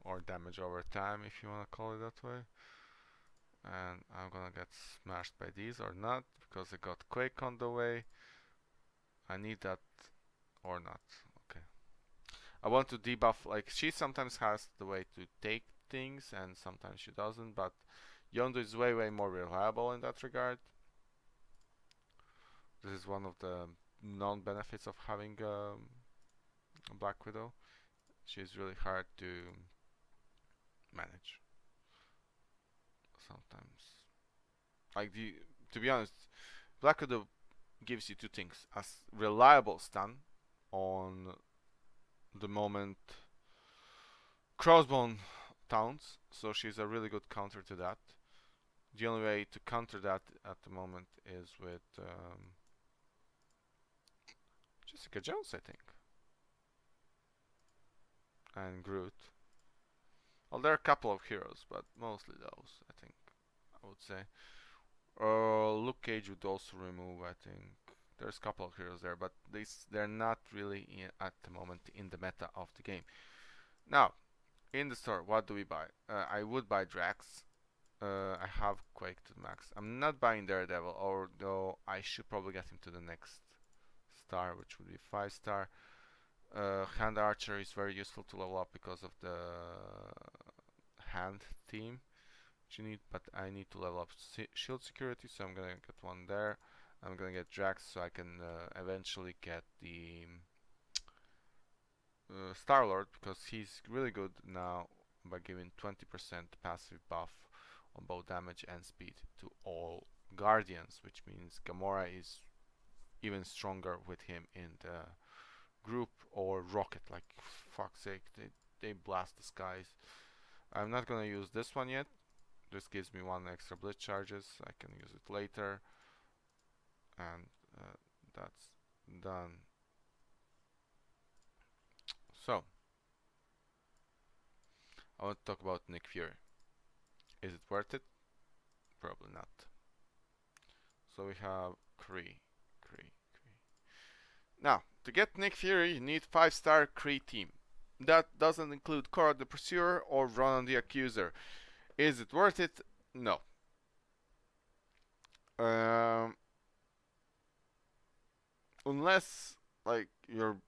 or damage over time, if you wanna call it that way. And I'm gonna get smashed by these or not, because I got Quake on the way. I need that or not. Okay. I want to debuff, like, she sometimes has the way to take things and sometimes she doesn't, but Yondu is way more reliable in that regard. This is one of the non-benefits of having a Black Widow. She's really hard to manage sometimes. Like, to be honest, Black Widow gives you two things: a reliable stun on the moment crossbone taunts, so she's a really good counter to that. The only way to counter that at the moment is with Jessica Jones, I think, and Groot. Well, there are a couple of heroes, but mostly those, I think, I would say. Luke Cage would also remove, I think. There's a couple of heroes there, but they're not really at the moment in the meta of the game. Now, in the store, what do we buy? I would buy Drax. I have Quake to max. I'm not buying Daredevil, although I should probably get him to the next star, which would be 5-star. Hand Archer is very useful to level up because of the hand theme you need, but I need to level up shield security, so I'm gonna get one there. I'm gonna get Drax so I can eventually get the Star-Lord, because he's really good now by giving 20% passive buff on both damage and speed to all Guardians, which means Gamora is even stronger with him in the group, or Rocket, like, fuck's sake, they blast the skies. I'm not gonna use this one yet. This gives me one extra blitz charges. I can use it later, and that's done. So, I want to talk about Nick Fury. Is it worth it? Probably not. So we have Kree. Now, to get Nick Fury, you need 5-star Kree team. That doesn't include Cora the Pursuer or Ronan the Accuser. Is it worth it? No. Unless, like, you're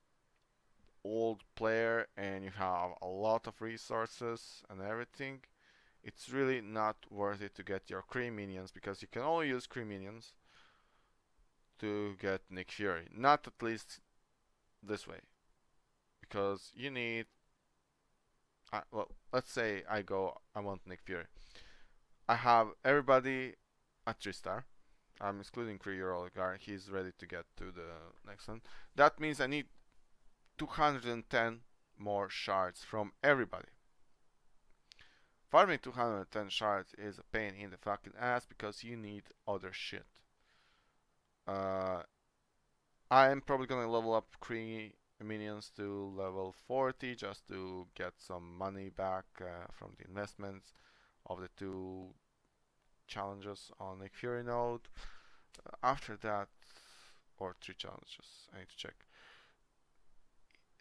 old player and you have a lot of resources and everything, it's really not worth it to get your Kree minions, because you can only use Kree minions to get Nick Fury. Not at least this way, because you need well, let's say I want Nick Fury. I have everybody at 3-star. I'm excluding Kree or Oligarch. He's ready to get to the next one. That means I need 210 more shards from everybody. Farming 210 shards is a pain in the fucking ass because you need other shit. I'm probably gonna level up Kree minions to level 40 just to get some money back from the investments of the 2 challenges on Nick Fury node. After that, or 3 challenges, I need to check.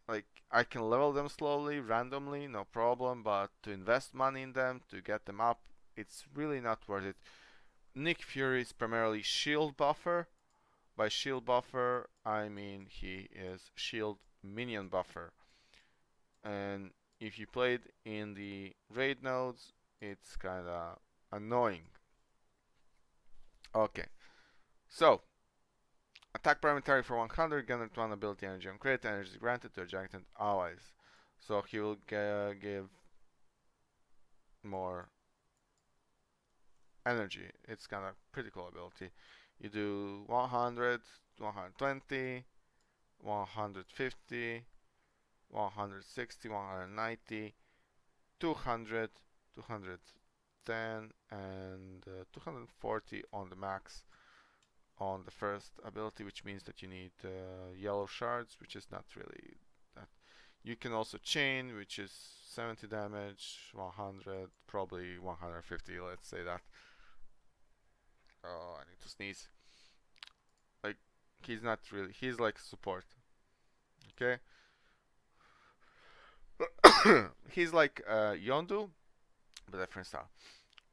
Like, I can level them slowly, randomly, no problem, but to invest money in them, to get them up, it's really not worth it. Nick Fury is primarily shield buffer. By shield buffer, I mean he is shield minion buffer. And if you played in the raid nodes, it's kinda annoying. Okay, so attack parameter for 100, gain 1 ability energy on crit, energy is granted to adjacent allies. So he will give more energy. It's kind of pretty cool ability. You do 100, 120, 150, 160, 190, 200, 210, and 240 on the max on the first ability, which means that you need yellow shards, which is not really that. You can also chain, which is 70 damage, 100, probably 150, let's say that. Oh, I need to sneeze. Like, he's not really, he's like support. Okay? He's like Yondu, but different style.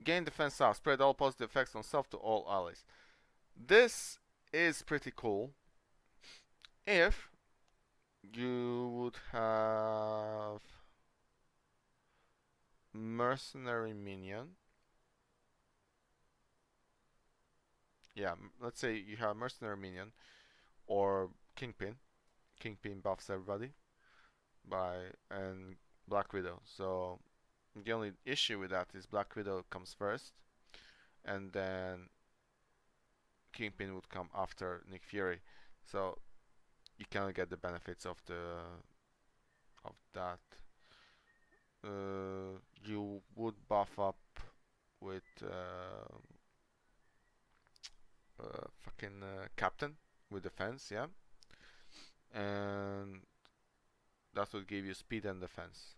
Gain defense style, spread all positive effects on self to all allies. This is pretty cool if You would have mercenary minion. Yeah, let's say you have mercenary minion or kingpin. Kingpin buffs everybody and Black Widow. So the only issue with that is Black Widow comes first, and then Kingpin would come after Nick Fury. So you cannot get the benefits of that. You would buff up with fucking Captain with defense, yeah, and that would give you speed and defense,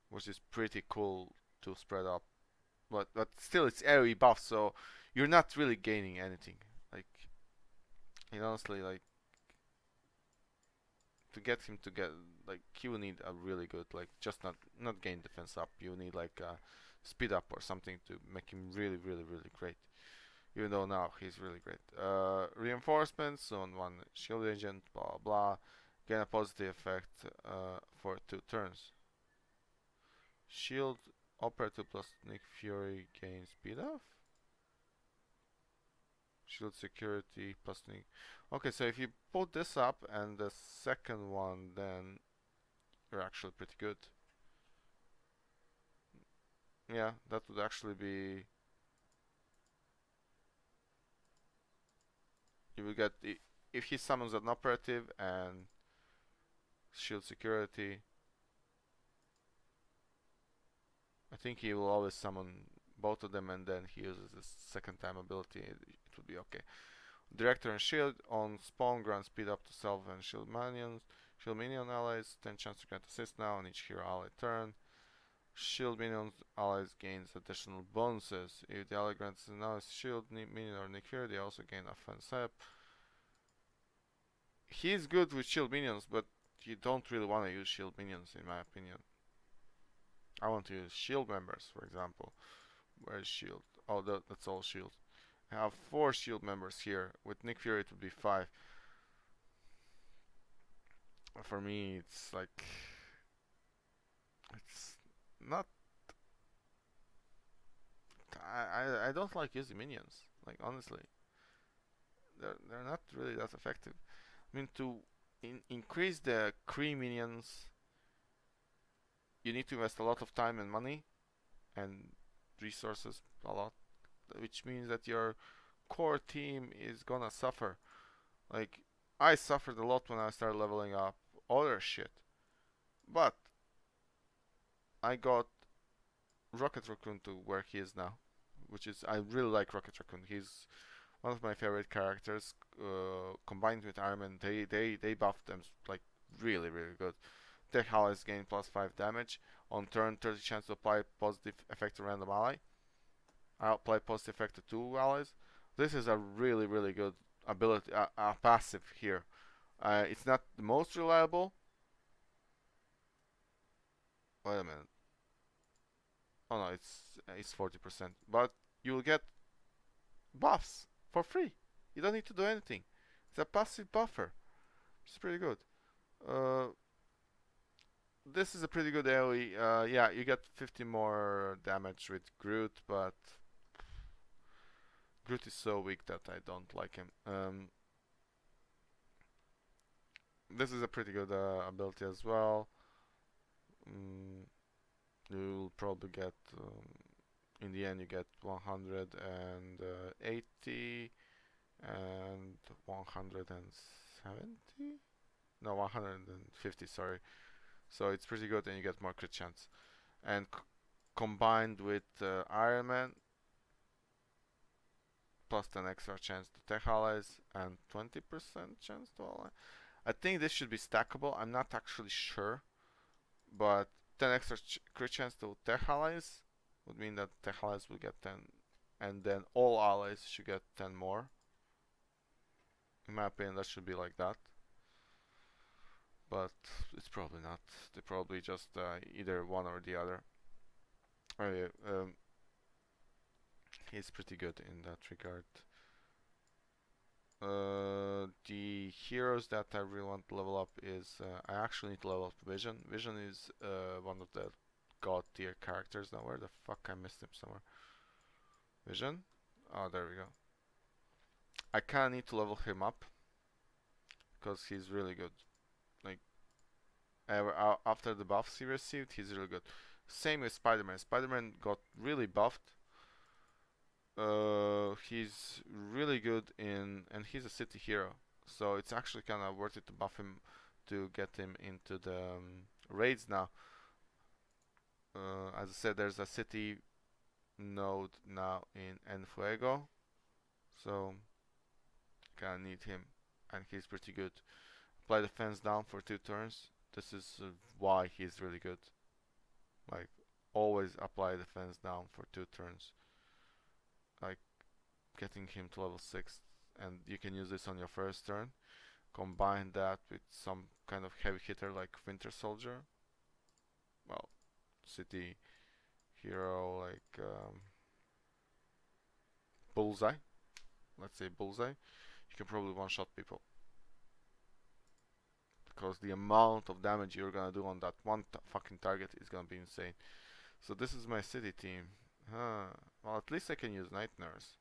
which is pretty cool to spread up. But still, it's AoE buff, so you're not really gaining anything. Like, honestly, like to get him to get like he will need a really good just not gain defense up. You need like a speed up or something to make him really great. Even though now he's really great. Reinforcements on one shield agent, blah blah. Gain a positive effect for 2 turns. Shield operative plus Nick Fury gain speed up. Shield security plus Nick. Okay, so if you put this up and the second one, then you're actually pretty good. Yeah, that would actually be. You will get if he summons an operative and shield security. I think he will always summon both of them, and then he uses his second time ability. It would be okay. Director and shield on spawn grant speed up to self and shield minions. Shield minion allies 10 chance to grant assist now on each hero ally turn. Shield minions allies gains additional bonuses. If the ally grants now shield minion or Nick Fury, they also gain offense up. He's good with shield minions, but you don't really want to use shield minions in my opinion. I want to use shield members, for example. Where's shield? Oh, that's all shield. I have 4 shield members here. With Nick Fury it would be 5. For me it's like it's not I don't like using minions. Like honestly. They're not really that effective. I mean to increase the Kree minions you need to invest a lot of time and money and resources a lot, which means that your core team is gonna suffer. Like I suffered a lot when I started leveling up other shit, but I got Rocket Raccoon to where he is now, which is I really like Rocket Raccoon. He's one of my favorite characters. Combined with Iron Man, they buffed them like really good. Tech allies gain plus 5 damage on turn, 30 chance to apply positive effect to random ally. I'll apply positive effect to 2 allies. This is a really good ability, passive here. It's not the most reliable. Wait a minute. Oh no, it's 40%. But you'll get buffs for free. You don't need to do anything. It's a passive buffer. It's pretty good. This is a pretty good AoE. Yeah, you get 50 more damage with Groot, but Groot is so weak that I don't like him. This is a pretty good ability as well. You'll probably get, in the end you get 180 and 170? No, 150, sorry. So it's pretty good and you get more crit chance. And combined with Iron Man, plus 10 extra chance to tech allies and 20% chance to ally. I think this should be stackable. I'm not actually sure, but 10 extra crit chance to tech allies would mean that tech allies will get 10, and then all allies should get 10 more. In my opinion, that should be like that, but it's probably not. They probably just either one or the other. Anyway, he's pretty good in that regard. The heroes that I really want to level up is I actually need to level up Vision. Vision is one of the god tier characters. Now where the fuck I missed him somewhere? Vision? Oh, there we go. I kinda need to level him up because he's really good. Like after the buffs he received, he's really good. Same with Spider-Man. Spider-Man got really buffed. He's really good and he's a city hero, so it's actually kind of worth it to buff him to get him into the raids now. As I said, there's a city node now in Enfuego, so kind of need him, and he's pretty good. Apply the fence down for 2 turns. This is why he's really good. Like, always apply the fence down for 2 turns. Like, getting him to level 6, and you can use this on your first turn. Combine that with some kind of heavy hitter like Winter Soldier. Well, city hero like Bullseye. Let's say Bullseye. You can probably one-shot people. Because the amount of damage you're gonna do on that one fucking target is gonna be insane. So this is my city team. Well, at least I can use Night Nurse,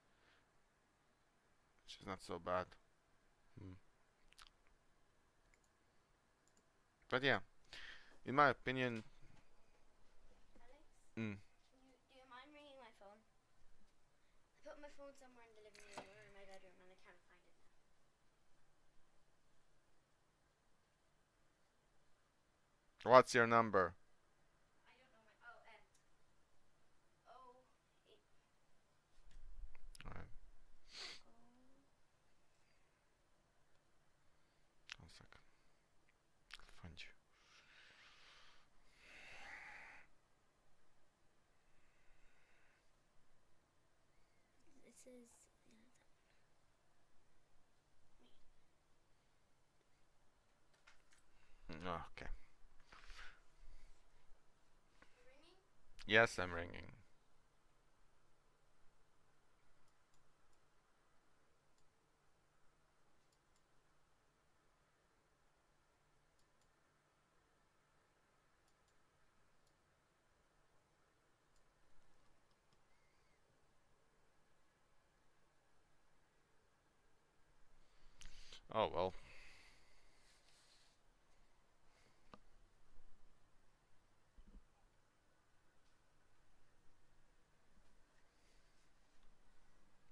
which is not so bad. But yeah, in my opinion. Alex, Mm. do you mind ringing my phone? I put my phone somewhere in the living room or in my bedroom and I can't find it now. What's your number? I don't know my. Oh, oh, eight. Alright, Oh. 1 second. I'll find you. This is. Okay. You ringing? Yes, I'm ringing. Oh well.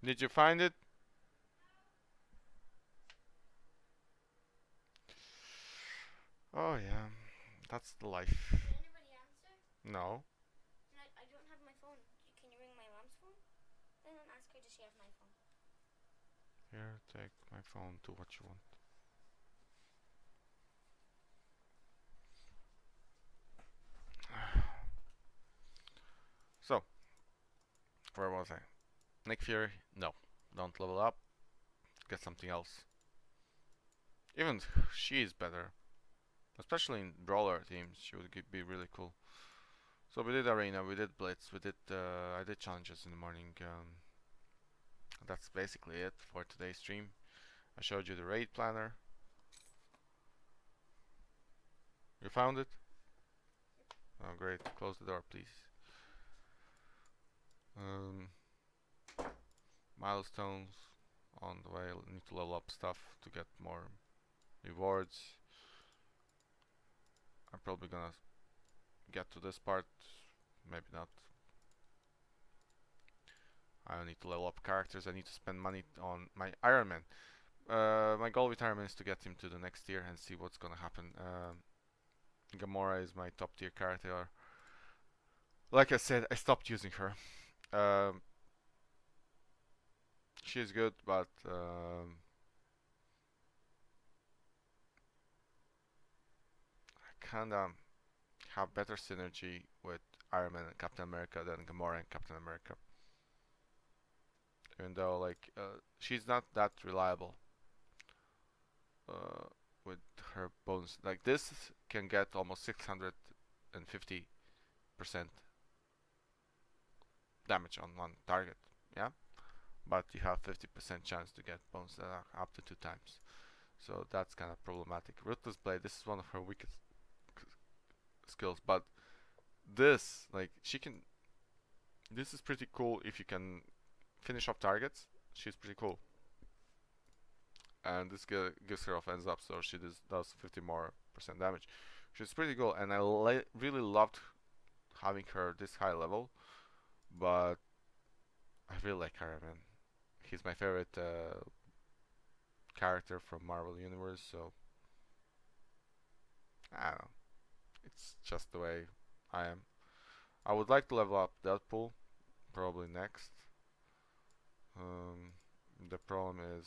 Did you find it? Oh yeah, that's the life. Did anybody answer? No. I don't have my phone. Can you ring my mom's phone? Then ask her, does she have my phone? Here, take my phone, do what you want. So, where was I? Nick Fury? No. Don't level up. Get something else. Even she is better. Especially in brawler teams, she would be really cool. So we did arena, we did blitz, we did I did challenges in the morning. That's basically it for today's stream. I showed you the raid planner. You found it? Oh great, close the door please. Milestones on the way, I need to level up stuff to get more rewards. I'm probably gonna get to this part, maybe not. I need to level up characters, I need to spend money on my Iron Man. My goal with Iron Man is to get him to the next tier and see what's gonna happen. Gamora is my top tier character. Like I said, I stopped using her. She's good, but I kinda have better synergy with Iron Man and Captain America than Gamora and Captain America. Even though, like, she's not that reliable with her bones. Like, this can get almost 650% damage on one target. Yeah, but you have 50% chance to get bones that are up to 2 times. So that's kind of problematic. Ruthless Blade, this is one of her weakest skills, but this, like, she can. This is pretty cool if you can finish off targets. She's pretty cool, and this gives her offense up, so she does 50 more percent damage. She's pretty cool, and I really loved having her this high level, but I really like Iron Man. He's my favorite character from Marvel Universe, so I don't know. It's just the way I am. I would like to level up Deadpool, probably next. Um, the problem is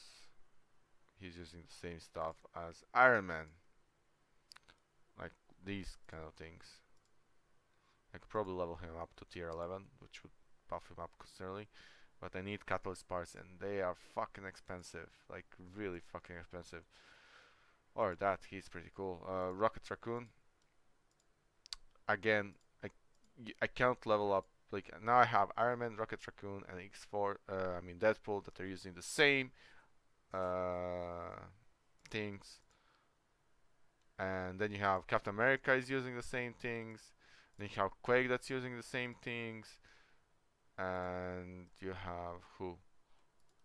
he's using the same stuff as Iron Man, like these kind of things. I could probably level him up to tier 11, which would buff him up considerably. But I need catalyst parts, and they are fucking expensive, like really fucking expensive. Or that, he's pretty cool. Rocket Raccoon. Again, I can't level up. Like now, I have Iron Man, Rocket Raccoon, and X4. I mean Deadpool that are using the same things, and then you have Captain America is using the same things. Then you have Quake that's using the same things, and you have who?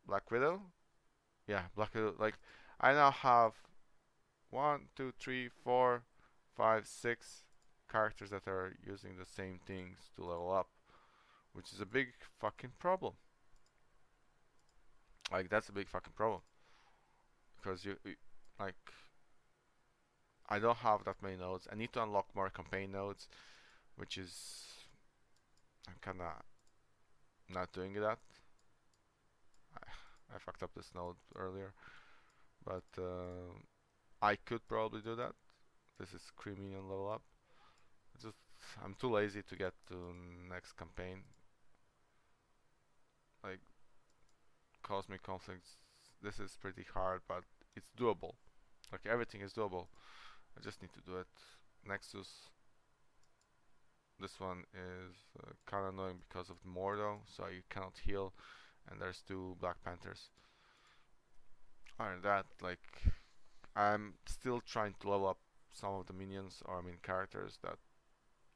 Black Widow. Yeah, Black Widow. Like I now have 1, 2, 3, 4, 5, 6 characters that are using the same things to level up, which is a big fucking problem. Like that's a big fucking problem because you like I don't have that many nodes. I need to unlock more campaign nodes, which is I'm kinda not doing that. I fucked up this node earlier, but I could probably do that. This is creamy and level up. Just I'm too lazy to get to next campaign. Like cosmic conflicts. This is pretty hard, but it's doable. Like everything is doable. I just need to do it. Nexus. This one is kind of annoying because of the Mordo, so you cannot heal, and there's 2 Black Panthers. Other than that, like I'm still trying to level up some of the minions, or I mean characters, that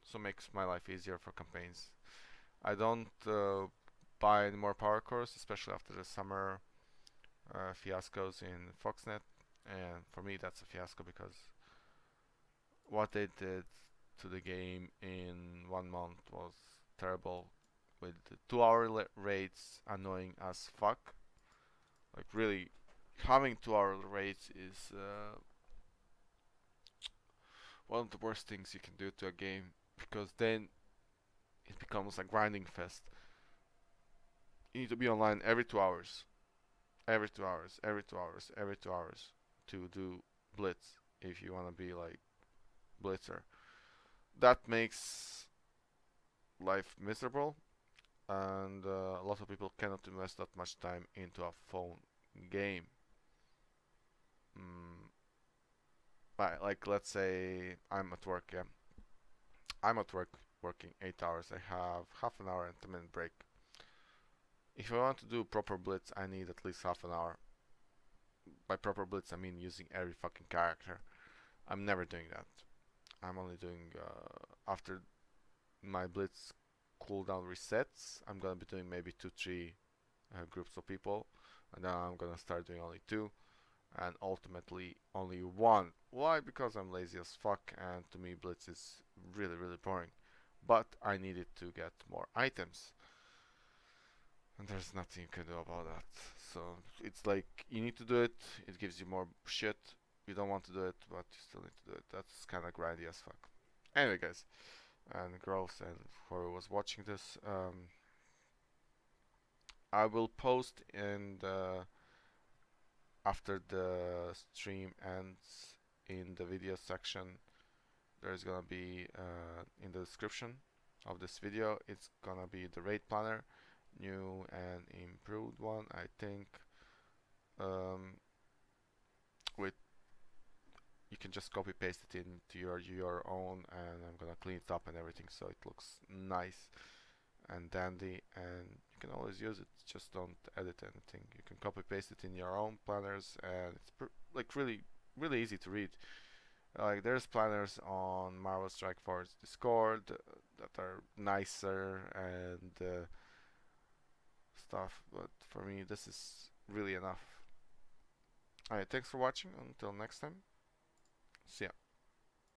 so makes my life easier for campaigns. I don't buy any more power cores, especially after the summer fiascos in Foxnet, and for me that's a fiasco because what they did to the game in 1 month was terrible, with the 2-hour raids annoying as fuck. Like really, having 2-hour raids is one of the worst things you can do to a game, because then it becomes a grinding fest. You need to be online every 2 hours, every 2 hours, every 2 hours, every 2 hours to do blitz if you want to be like blitzer. That makes life miserable, and a lot of people cannot invest that much time into a phone game. Mm, like let's say I'm at work. Yeah, I'm at work working 8 hours. I have half an hour and 10-minute break. If I want to do proper blitz, I need at least half an hour. By proper blitz, I mean using every fucking character. I'm never doing that. I'm only doing after my blitz cooldown resets. I'm gonna be doing maybe 2, 3 groups of people, and then I'm gonna start doing only 2, and ultimately only 1. Why? Because I'm lazy as fuck, and to me blitz is really really boring. But I needed to get more items, and there's nothing you can do about that. So it's like you need to do it. It gives you more shit. You don't want to do it, but you still need to do it. That's kind of grindy as fuck. Anyway, guys, and girls, and whoever was watching this, I will post in the after the stream ends in the video section. There's gonna be in the description of this video. It's gonna be the raid planner, new and improved one, I think. With you can just copy paste it into your own, and I'm gonna clean it up and everything so it looks nice and dandy, and you can always use it. Just don't edit anything. You can copy paste it in your own planners, and it's like really easy to read. Like there's planners on Marvel Strike Force Discord that are nicer and stuff, but for me this is really enough. Alright, thanks for watching. Until next time, see ya.